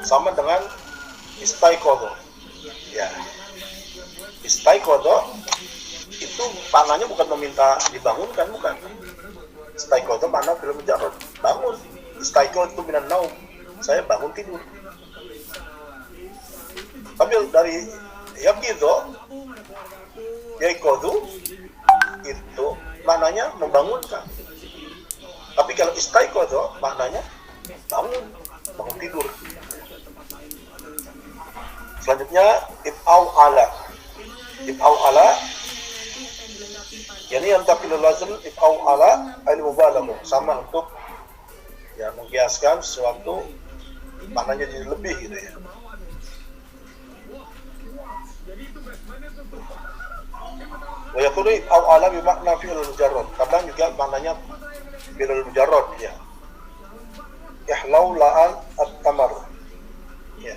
Sama dengan istaiqadha. Ya. Istaiqadha itu maknanya bukan meminta dibangunkan, bukan. Istaiqadha makna fi'il mujarrad, bangun. Istaiqadha itu minan naum, saya bangun tidur. Tapi dari yaqidha, yaqidhu itu maknanya membangunkan. Tapi kalau istaiqadha maknanya bangun tidur. Selanjutnya if'au ala. If'au ala yani yang taqilul lazim if'au ala al mubalaghah, sama untuk ya mengkiaskan sesuatu maknanya jadi lebih gitu ya. Wa yakunu if'au ala bi makna fi'il mujarrad, kadang juga maknanya fi'il mujarrad ya. Ihlau la'al at-tamar ya.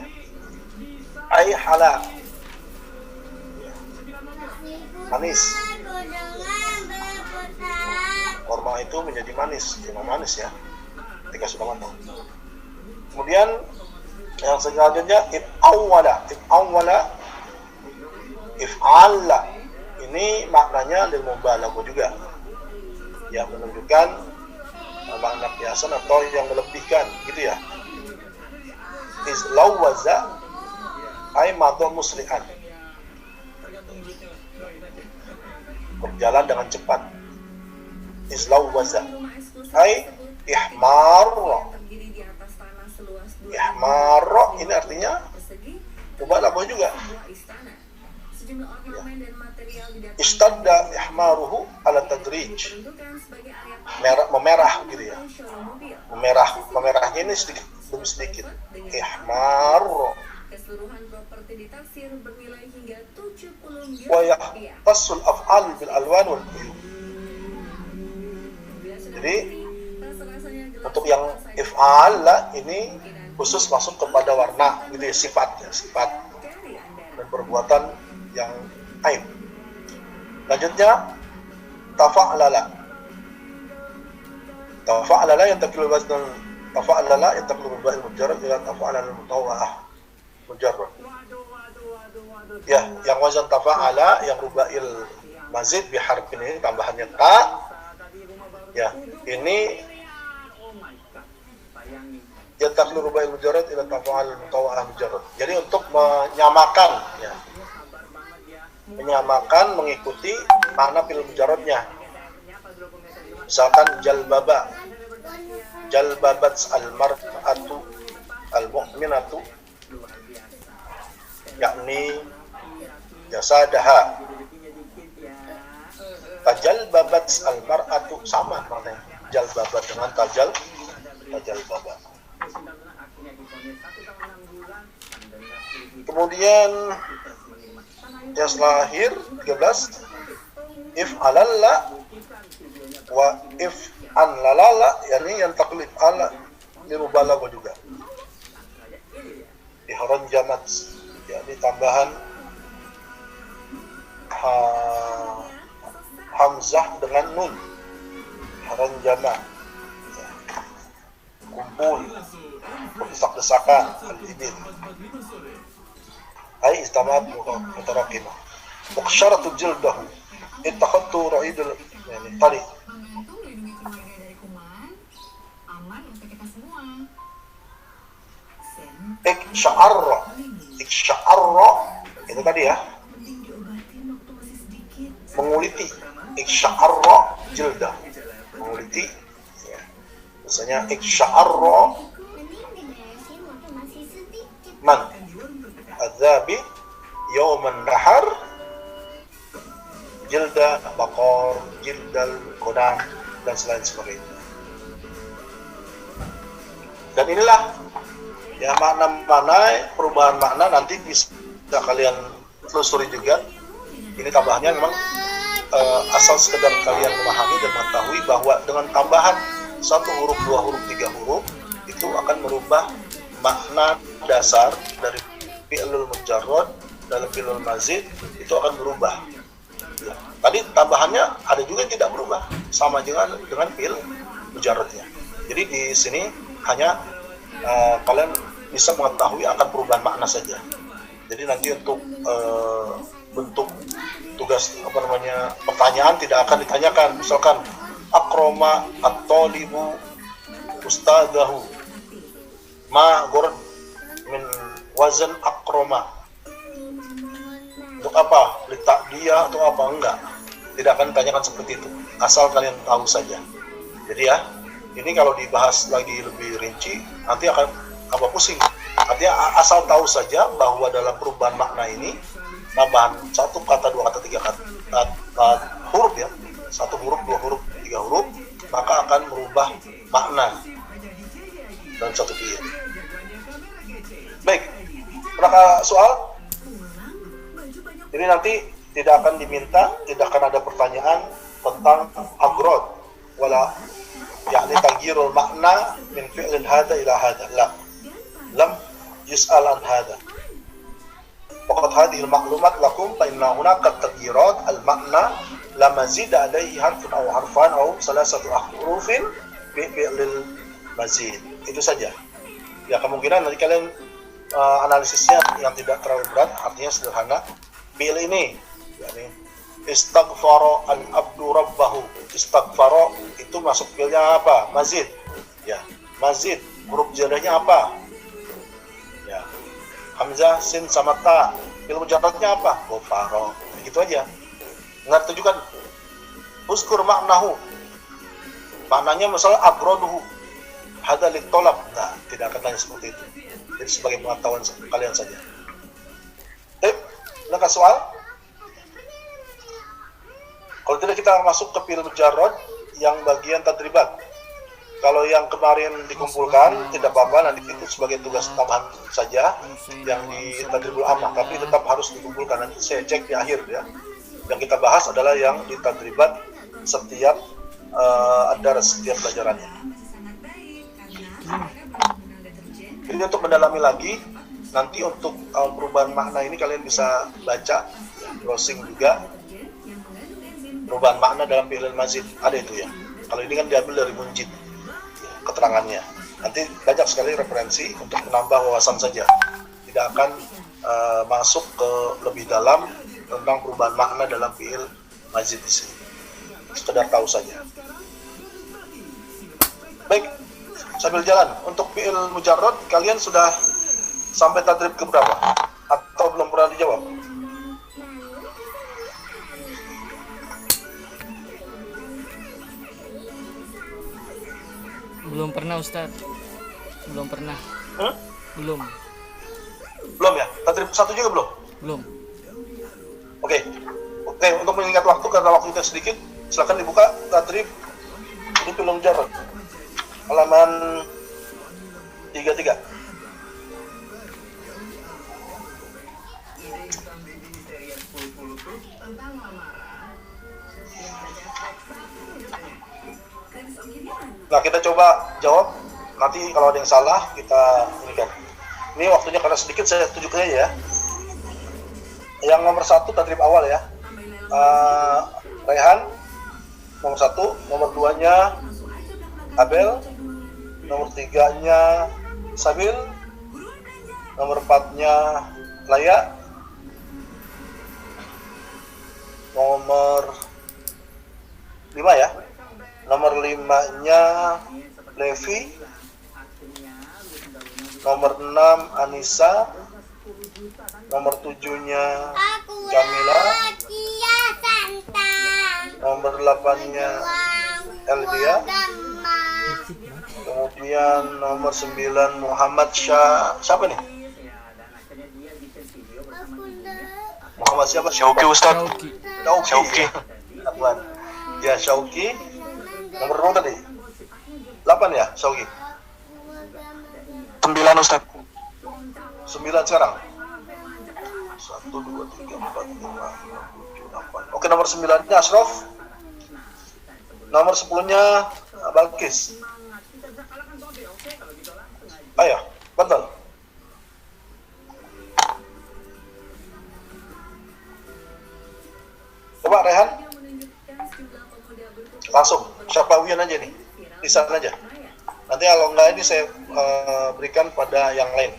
Ai hala manis, korma itu menjadi manis, cuma manis ya ketika sudah matang. Kemudian yang selanjutnya if'awwala, if'alla, ini maknanya lil mubalaghah juga, yang menunjukkan makna kiasan atau yang melebihkan gitu ya. Izlawaza ay madha muslihan, berjalan dengan cepat. Izlawaza ay ihmar. Ihmar ini artinya mubalaghah juga. Istadda ihmaruhu ala tadrij, memerah gitu ya. Memerahnya ini sedikit demi sedikit. Ihmar keseluruhan properti ditaksir bernilai hingga 70 miliar wa rupiah. yahtassul af'al bil alwan wal uyub. Jadi untuk yang if'al ini khusus masuk kepada warna gitu ya, sifat dan perbuatan yang aib. Lanjutnya tafa'lala. Tafa'lala yang taklul wazn tafa'lala yang taklul ba'il mujarrad ila tafa'lala mutawwa'ah mujarrad. Ya, yang wazan tafa'ala yang rubail mazid bi harfin ini tambahannya ta. Ya, ini yang taklul rubail mujarrad ila tafa'al mutawwa'ah mujarrad. Jadi untuk menyamakan ya. Menyamakan mengikuti makna fi'il mujarradnya. Misalkan jalbabat al-mar'atu al-mu'minatu yakni jasadaha. Tajalbabat al-mar'atu sama maknanya. Jalbabat dengan tajalbabat. Kemudian yang selahir 13 if alalla wa if anlalala, yakni yang taklif ala mubalaghah juga. Ihron jamat, yakni tambahan hamzah dengan nun. Ihron jamat, kumpul, berdesak-desakan, al-ibin. Ay istamat mutarakimah. Uqsyaratul jildahu ittakhadtu ra'idul yani tali. Mengantung melindungi keluarga dari kuman, aman untuk kita semua. Iksya'arra itu tadi ya, menguliti. Iksya'arra jildah, menguliti ya. Misalnya iksya'arra man adzabi yawman nahar jilda bakor, jildal kodam, dan selain sebagainya. Dan inilah ya makna-makna, perubahan makna nanti bisa kalian telusuri juga. Ini tambahannya memang asal sekedar kalian memahami dan mengetahui bahwa dengan tambahan 1 huruf, 2 huruf, 3 huruf itu akan merubah makna dasar dari fi'lul mujarrad dalam fi'lul mazid, itu akan berubah. Ya. Tadi tambahannya ada juga yang tidak berubah, sama dengan fi'il mujarradnya. Jadi di sini hanya kalian bisa mengetahui akan perubahan makna saja. Jadi nanti untuk bentuk tugas pertanyaan tidak akan ditanyakan, misalkan akroma at-talibu ustadahu ma gurd min wazan akroma, untuk apa, letak dia atau apa, enggak, tidak akan ditanyakan seperti itu, asal kalian tahu saja. Jadi ya, ini kalau dibahas lagi lebih rinci nanti akan pusing. Artinya asal tahu saja bahwa dalam perubahan makna ini tambahan satu kata, dua kata, tiga kata huruf ya, satu huruf, dua huruf, tiga huruf, maka akan merubah makna dalam satu fi'il. Baik, apakah soal? Jadi nanti tidak akan diminta, tidak akan ada pertanyaan tentang agrod wala yakni taghyirul makna min fi'lin hada ila hada, la lam yus'al an hada. Faqad hadhihi al-ma'lumat lakum fa inna hunaka taghyirat al-ma'na la mazid alayhi harfun aw harfan aw salasatu ahrufin fi fi'lil mazid. Itu saja. Ya, kemungkinan nanti kalian analisisnya yang tidak terlalu berat, artinya sederhana. Fi'il ini yakni istaghfara al-abdu rabbahu. Istaghfara itu masuk fi'ilnya apa? Mazid. Ya, mazid. Huruf jarahnya apa? Ya. Hamzah, sin sama ta. Fi'il mujarradnya apa? Ghafara. Begitu aja. Enggak tunjukkan uzkur maknahu. Maknanya misalnya agroduhu. Hada litolab. Nah, tidak akan tanya seperti itu. Jadi sebagai pengetahuan kalian saja. Ada soal? Kalau tidak kita masuk ke fi'il mujarrad yang bagian tadribat. Kalau yang kemarin dikumpulkan tidak apa-apa, nanti itu sebagai tugas tambahan saja yang di tadribul amah, tapi tetap harus dikumpulkan. Nanti saya cek di akhir ya. Yang kita bahas adalah yang di tadribat setiap setiap pelajarannya. Jadi untuk mendalami lagi, nanti untuk perubahan makna ini kalian bisa baca, browsing juga perubahan makna dalam fi'il mazid, ada itu ya. Kalau ini kan diambil dari Munjid keterangannya. Nanti banyak sekali referensi untuk menambah wawasan saja, tidak akan masuk ke lebih dalam tentang perubahan makna dalam fi'il mazid di sini. Sekedar tahu saja. Baik, sambil jalan untuk fi'il mujarrad kalian sudah sampai tadrib ke berapa? Atau belum pernah dijawab? Belum pernah Ustaz. Belum pernah. Belum. Belum ya? Tadrib 1 juga belum? Belum. Oke, untuk mengingat waktu karena waktu kita sedikit, silakan dibuka tadrib ini fi'il mujarrad. Halaman 33. Nah, kita coba jawab. Nanti kalau ada yang salah kita berikan. Ini waktunya karena sedikit, saya tunjukkan aja ya. Yang nomor 1 tadrib awal ya. Rehan nomor 1, nomor 2-nya Abel, nomor 3-nya Sabil, nomor 4-nya Laya, nomor 5 ya. Nomor 5-nya Levi, nomor 6 Anissa, nomor 7-nya Camila, nomor 8-nya Elvia, kemudian nomor 9 Muhammad siapa nih? Muhammad siapa? Syauki Ustaz. Syauki. Ya, Syauki. Nomor berapa tadi? 8 ya, Syauki? 9 Ustaz. 9 sekarang? 1, 2, 3, 4, 5, 6, 7, 8. Oke, nomor 9-nya Ashraf. Nomor 10-nya Balkis. Ayo, betul. Coba Rehan, Video menunjukkan sejumlah pemuda berkumpul langsung syafawian aja nih, lisan aja. Nanti kalau enggak ini saya berikan pada yang lain.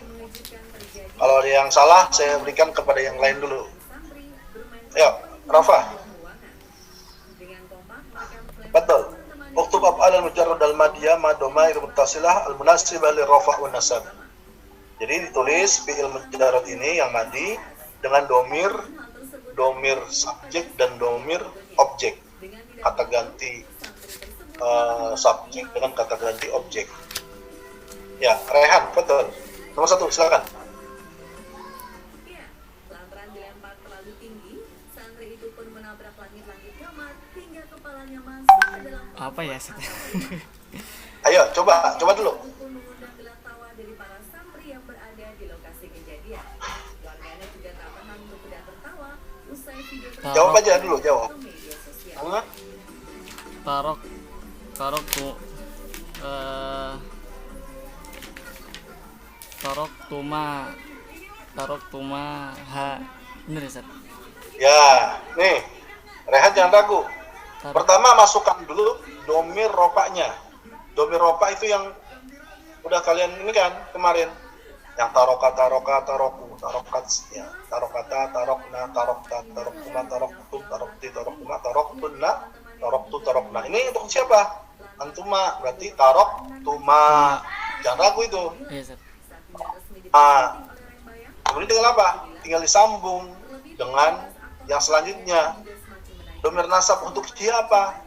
Kalau ada yang salah, saya berikan kepada yang lain dulu. Ayo, Rafa. Betul. Uktub af'al al-mujarrad al-madiyah ma dhamair muttasilah al-munasibah lirafa' wan nasab. Jadi ditulis fi'il mujarrad ini yang madi dengan domir subjek dan domir objek. Kata ganti subjek dengan kata ganti objek. Ya, Rehan, betul. Nomor 1, silakan. Ya, lantaran dilempar terlalu tinggi, santri itu pun menabrak langit-langit kamar hingga kepalanya masuk ke dalam Apa ya, Ustaz? Ayo, coba dulu. pun mengundang gelak tawa dari para santri yang berada di lokasi kejadian. Warganet juga tak tahan untuk tidak tertawa usai video tersebut Jawab aja dulu, jawab. ke media sosial. Hah? Tarok tuma ha. Bener ya, Ustaz? Ya, nih. Rehan jangan ragu. Pertama masukkan dulu domir rofaknya. Domir rofak itu yang udah kalian ini kan kemarin, yang taroka, taroku, tarokat, ya, tarokata, tarokna, tarokta, taroktuma, taroktum, tarokti, taroktuma, taroktunna, taroktu, tarokna. Ini untuk siapa? Antuma, berarti taroktuma. Jangan ragu itu. Iya, Ustaz. Kemudian tinggal apa? Tinggal disambung dengan yang selanjutnya. Domir nasab untuk siapa?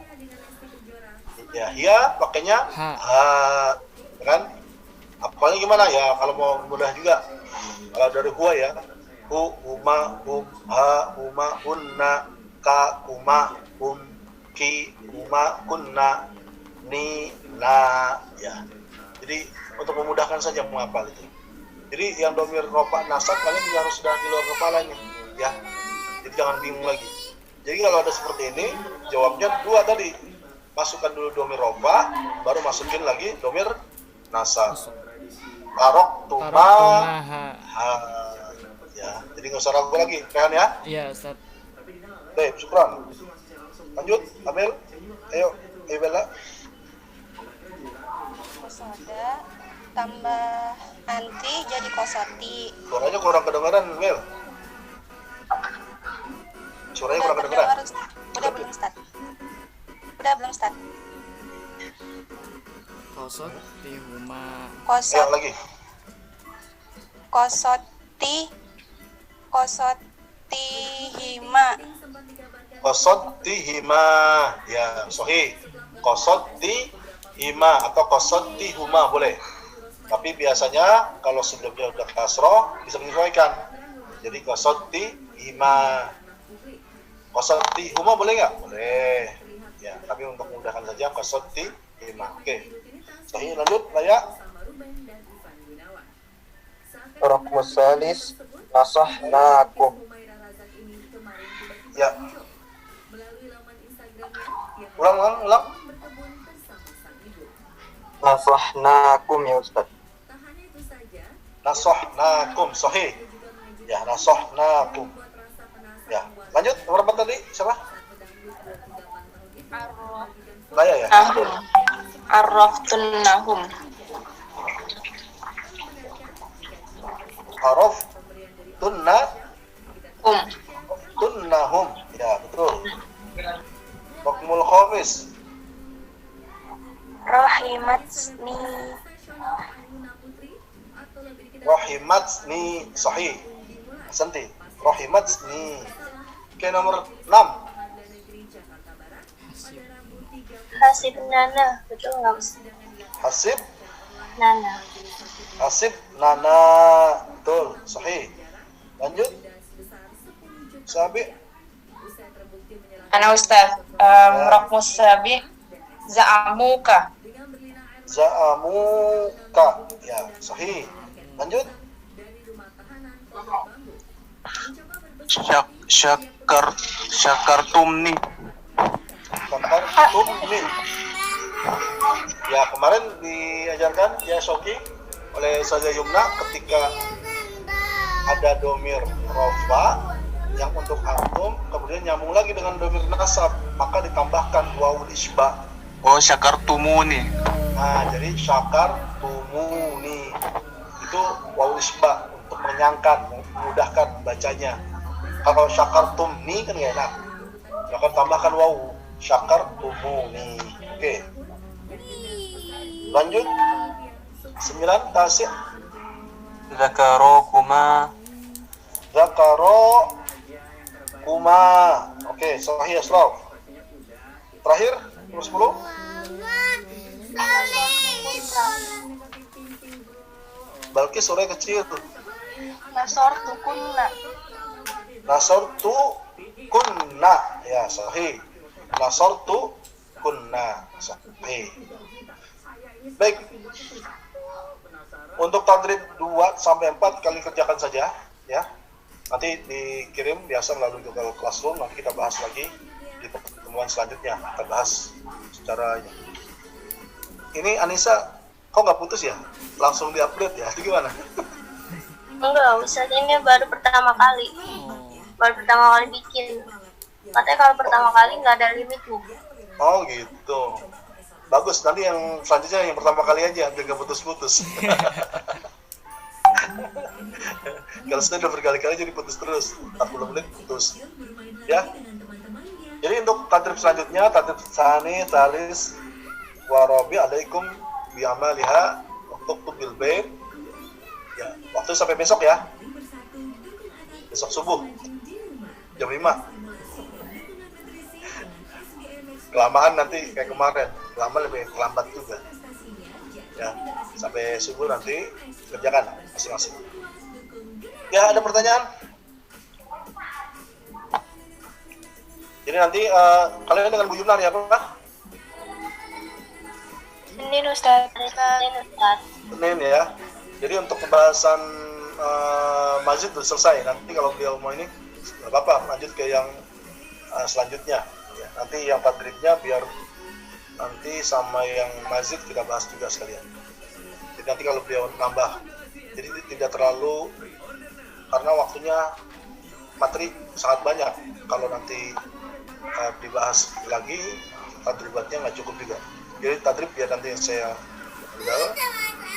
Ya, hia pakainya ha, kan? Apalagi gimana ya? Kalau mau mudah juga, kalau dari huwa ya, hu, huma, hum, ha, huma, hunna, ka, huma, hum, ki, huma, kunna, ni, na, ya. Jadi untuk memudahkan saja menghafal itu. Jadi yang domir rofa nasab kalian juga harus sudah di luar kepala ini, ya. Jadi jangan bingung lagi. Jadi kalau ada seperti ini, jawabnya 2 tadi. Masukkan dulu domir rofa, baru masukin lagi domir nasab. Tarok tuma ha. Ya, jadi nggak usah ragu lagi, kan ya? Iya, Ustaz. Baik, syukran. Lanjut, Amel. Ayo, Bella. Kosoda tambah anti jadi kosoti. Suaranya kurang kedengaran, Mel. Suaranya kurang kedengaran. Udah belum start? Udah belum start? Kosot tihuma. Ya, lagi. Kosotihima. Kosotihima. Ya, sohi. Kosotihima atau kosotihuma boleh. Tapi biasanya kalau sebelumnya udah kasroh bisa menyesuaikan. Jadi kosotihima. Kosotihuma boleh nggak? Boleh. Ya, tapi untuk memudahkan saja kosotihima. Oke. Sohi, lanjut, layak. Raqmus salis nasahnakum. Ya. Ulang. Nasahnakum ya Ustaz. Nasohnakum, sohi. Ya, nasohnakum. Ya, lanjut. Nomor berapa tadi? Siapa? Laya ya? Arraftunnahum. Harof tunnahum. Ya, betul. Hukmul khamis. Rahimatni sahih. Santi. Rahimatni. Oke, nomor 6. Hasib nana, betul nggak Ustaz? Hasib Nana. betul, sahih. Lanjut. Sabi. Ana Ustaz, Raqmus sabi za'amuka. Za'amuka. Ya, sahih. Lanjut. Syakartumni. Syakartumni. Ya, kemarin diajarkan ya Shoki oleh Ustazah Yumna ketika ada domir rofa yang untuk antum kemudian nyambung lagi dengan domir nasab, maka ditambahkan wawul isbah. Oh, syakartumuni. Nah, jadi syakartumuni itu wawul isbah untuk menyangkan, memudahkan bacanya. Kalau syakartumni kan nggak enak, maka tambahkan wawu, syakartumuni. Oke. Lanjut 9 tasih Zakarokuma. Zakaro kuma. Oke, sahih Asraf. Terakhir nomor 10. Balkis suara kecil. Nasor tukunna. Nasortu kunna. Ya, sahih. Nasortu kunna. Sahih. Baik. Untuk tadrib 2 sampai 4 kalian kerjakan saja, ya. Nanti dikirim biasa melalui Google Classroom, nanti kita bahas lagi di pertemuan selanjutnya. Kita bahas secara ini. Anissa, kok nggak putus ya? Langsung diupdate ya? Gimana? Enggak, Ustaz, ini baru pertama kali. Baru pertama kali bikin. Katanya kalau pertama kali nggak ada limitnya. Oh gitu. Bagus, nanti yang selanjutnya yang pertama kali aja, biar nggak putus-putus. Kalau sudah berkali-kali jadi putus terus, 40 menit putus. Ya. Jadi untuk tadrib selanjutnya, tadrib tsani, tsalis, wa rabi alaikum bi amaliha untuk bil bain. Ya, waktu sampai besok ya. Besok subuh. Jam 5. Kelamaan nanti kayak kemarin, lama lebih lambat juga. Ya, sampai subuh nanti kerjakan masing-masing. Ya, ada pertanyaan? Jadi nanti kalian dengan Bu Yumnar ya, Pak? Senin Ustaz. Senin ya. Jadi untuk pembahasan masjid sudah selesai. Nanti kalau beliau mau ini, nggak apa-apa, lanjut ke yang selanjutnya. Ya, nanti yang tadribnya biar nanti sama yang masjid kita bahas juga sekalian. Jadi nanti kalau beliau nambah, jadi tidak terlalu, karena waktunya materi sangat banyak. Kalau nanti dibahas lagi, tadribatnya nggak cukup juga. Jadi tadrib biar nanti saya tinggal.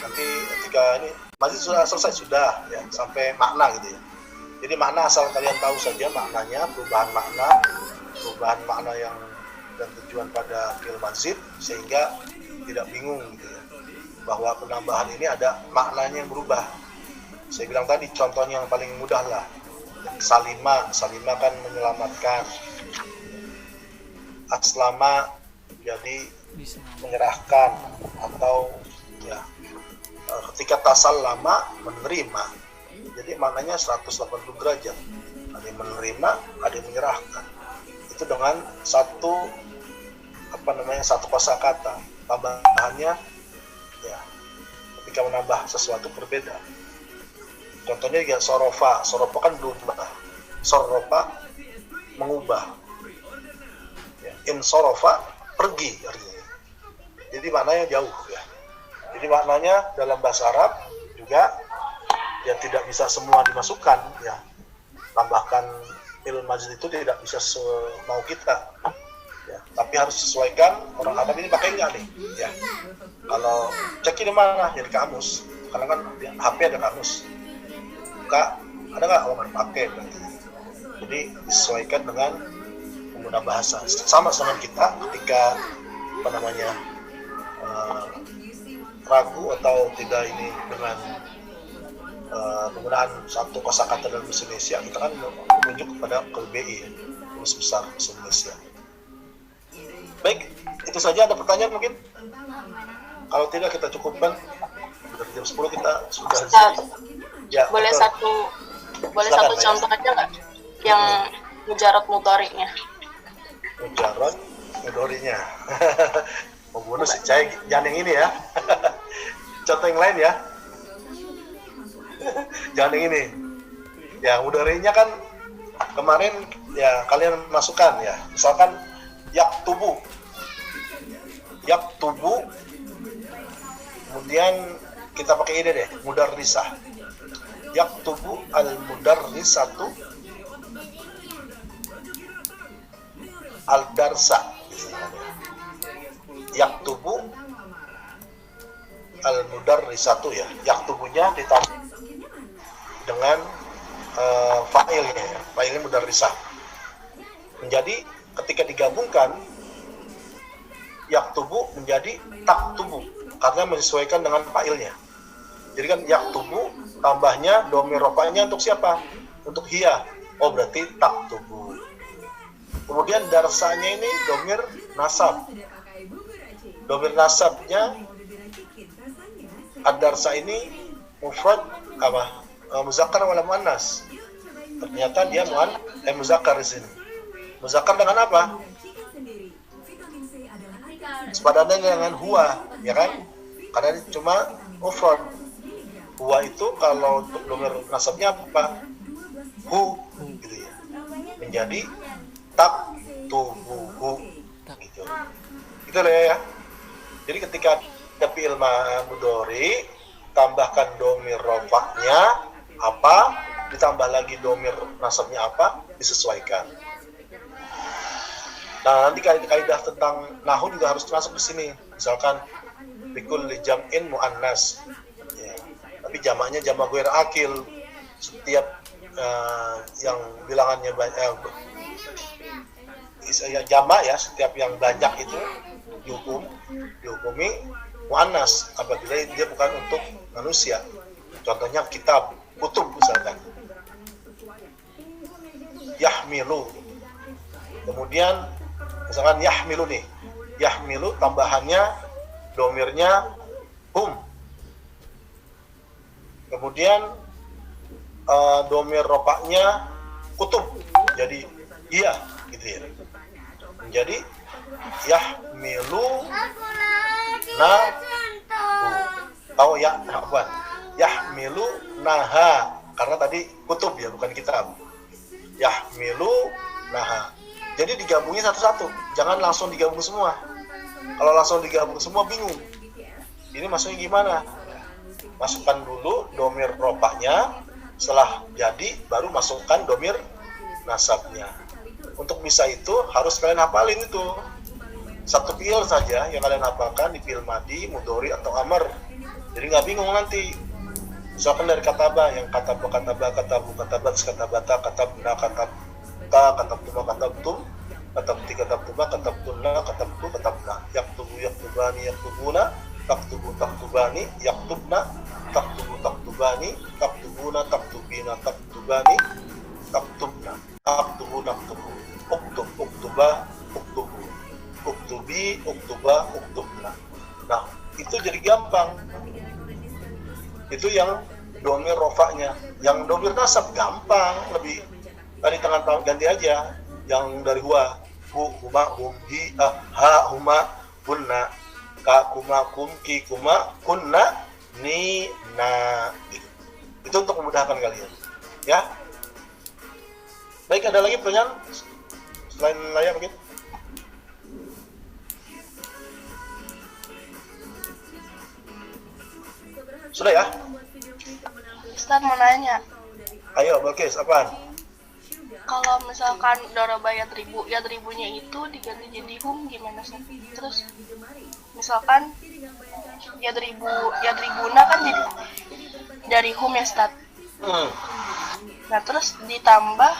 Nanti ketika ini masjid sudah selesai sudah ya, sampai makna gitu ya. Jadi makna asal kalian tahu saja maknanya, perubahan makna yang dan tujuan pada fi'il masjid, sehingga tidak bingung gitu ya, bahwa penambahan ini ada maknanya yang berubah. Saya bilang tadi contohnya yang paling mudah lah, salima kan menyelamatkan, aslama jadi Bisa. menyerahkan, atau ya ketika tasallama menerima, jadi maknanya 180 derajat, ada yang menerima, ada yang menyerahkan. Itu dengan satu kosakata, tambahannya ya ketika menambah sesuatu berbeda. Contohnya ya sorofa kan berubah, sorofa mengubah, ya, insorofa pergi artinya. Jadi maknanya jauh ya. Jadi maknanya dalam bahasa Arab juga ya tidak bisa semua dimasukkan ya. Tambahkan fi'il majaz itu tidak bisa semau kita ya, tapi harus sesuaikan orang Arab ini pakai nggak nih ya. Kalau cek di mana ya di kamus, karena kan di HP ada kamus, buka ada nggak orang pakai berarti. Jadi disesuaikan dengan pengguna bahasa. Sama dengan kita ketika ragu atau tidak ini dengan penggunaan satu kosakata dalam bahasa Indonesia, kita kan merujuk kepada KBBI, Rumus Besar Bahasa Indonesia. Baik, itu saja. Ada pertanyaan mungkin? Kalau tidak kita cukupkan. Dari jam 10 kita sudah Ustaz, ya, boleh betul. satu contoh aja nggak yang mujarad mudhari'nya? Mujarad mudhari'nya. Mau bonus saya jangan yang ini ya. Contoh yang lain ya. Jangan yang ini. Ya, mudhari'nya kan kemarin ya kalian masukkan ya. Misalkan yaktubu. Kemudian kita pakai ini deh, mudarrisah. Yaktubu al-mudarrisatu al-darsa. Yaktubu al-mudarrisatu ya. Yaktubunya ditambah dengan fa'ilnya ya. Fa'ilnya mudarrisah. Menjadi ketika digabungkan yaktubu menjadi taktubu karena menyesuaikan dengan fa'ilnya. Jadi kan yaktubu tambahnya domir rofa'nya untuk siapa? Untuk hiya. Oh berarti taktubu. Kemudian darsanya ini domir nasab. Domir nasabnya ad-darsa ini mufrad apa? Muzakkar wala muannas. Ternyata dia muzakkar di sini. Muzakkar dengan apa? Sepadannya dengan huwa, ya kan? Karena ini cuma mufrad. Huwa itu kalau untuk domir nasabnya apa? Hu, gitu ya. Menjadi tak tubuhu, gitu. Itu lah ya. Jadi ketika ada fi'il mudhari, tambahkan domir rofa'nya apa, ditambah lagi domir nasabnya apa, disesuaikan. Nah nanti kaidah tentang nahu juga harus masuk di sini. Misalkan bikul jam'in muannas, ya. Tapi jamaknya jamak ghair akil. Setiap yang bilangannya banyak, jamak ya, setiap yang banyak itu dihukumi muannas apabila dia bukan untuk manusia. Contohnya kitab, kutub misalkan. Yahmilu. Kemudian misalkan yahmilu nih. Yahmilu tambahannya domirnya hum. Kemudian domir rofa'nya kutub. Jadi iya gitu ya. Menjadi yahmilu tahu ya apa? Yahmilu naha karena tadi kutub ya bukan kitab. Yahmilu naha. Jadi digabungin satu-satu, jangan langsung digabung semua. Kalau langsung digabung semua bingung. Ini maksudnya gimana? Masukkan dulu domir rofa'nya, setelah jadi baru masukkan domir nasabnya. Untuk bisa itu harus kalian hafalin itu. Satu fi'il saja yang kalian hafalkan di fi'il madi, mudhari atau amr. Jadi nggak bingung nanti. Misalkan dari kataba yang katabu, katabata, katabna, katabtuma, katabti, katabtuma, katabtunna, katabtu, katabna, yaktubu, yaktubani, yaktubuna, taktubu, taktubani, yaktubna, taktubu, taktubani, taktubuna, taktubina, taktubani, taktubna, taktubu, naktubu, uktub, uktuba, uktubu, uktubi, uktuba, uktubna. Nah, itu jadi gampang. Itu yang domir rofa'nya. Yang domir nasab gampang, lebih tadi tangan ganti aja. Yang dari huwa, hu, huma, hum, hi, ha, huma, kunna, ka, kuma, kum, ki, kuma, kunna, ni, na. Gitu. Itu untuk memudahkan kalian. Ya. Baik, ada lagi pertanyaan selain layar mungkin? Sudah ya? Ustaz mau nanya, Ayo, Balkis, apaan? kalau misalkan doroba yadribunya itu diganti jadi hum gimana sih? Terus misalkan yadribuna kan jadi dari hum ya Ustaz. Nah terus ditambah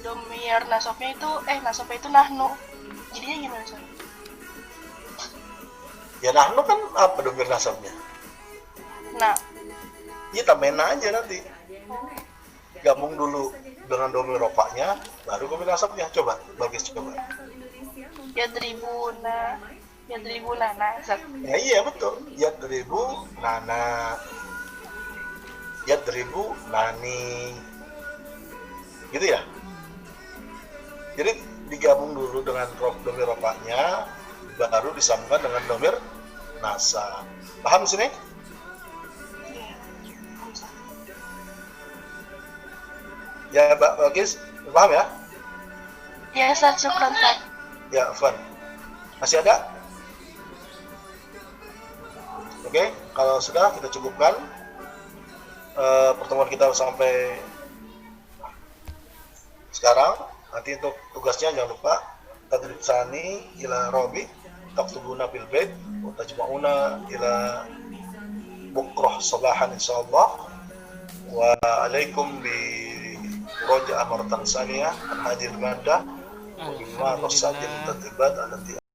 domir nasabnya itu nahnu. Jadinya gimana Ustaz? Ya nahnu kan apa domir nasabnya? Nah, Ya tambahin aja nanti. Gabung dulu dengan domir rofa'nya, baru domir nasabnya. Coba, bagus coba. yadribuna nah Ustaz. Ya iya betul. Yadribu nana. Yadribu nani. Gitu ya. Jadi digabung dulu dengan domir rofa'nya, baru disambungkan dengan domir nasab. Paham di sini? Ya, Bagis, paham ya? Ya Ustaz, syukran Ustaz. Ya, Afwan. Masih ada? Oke, kalau sudah kita cukupkan pertemuan kita sampai sekarang. Nanti untuk tugasnya jangan lupa tadrib sani ila robi taktubuna bil bait wa tajma'una ila bukrah sabahan insyaallah. Wa alaikum bi roja amartan saniyah an hadil manda wa bima tasaddim tadribat allati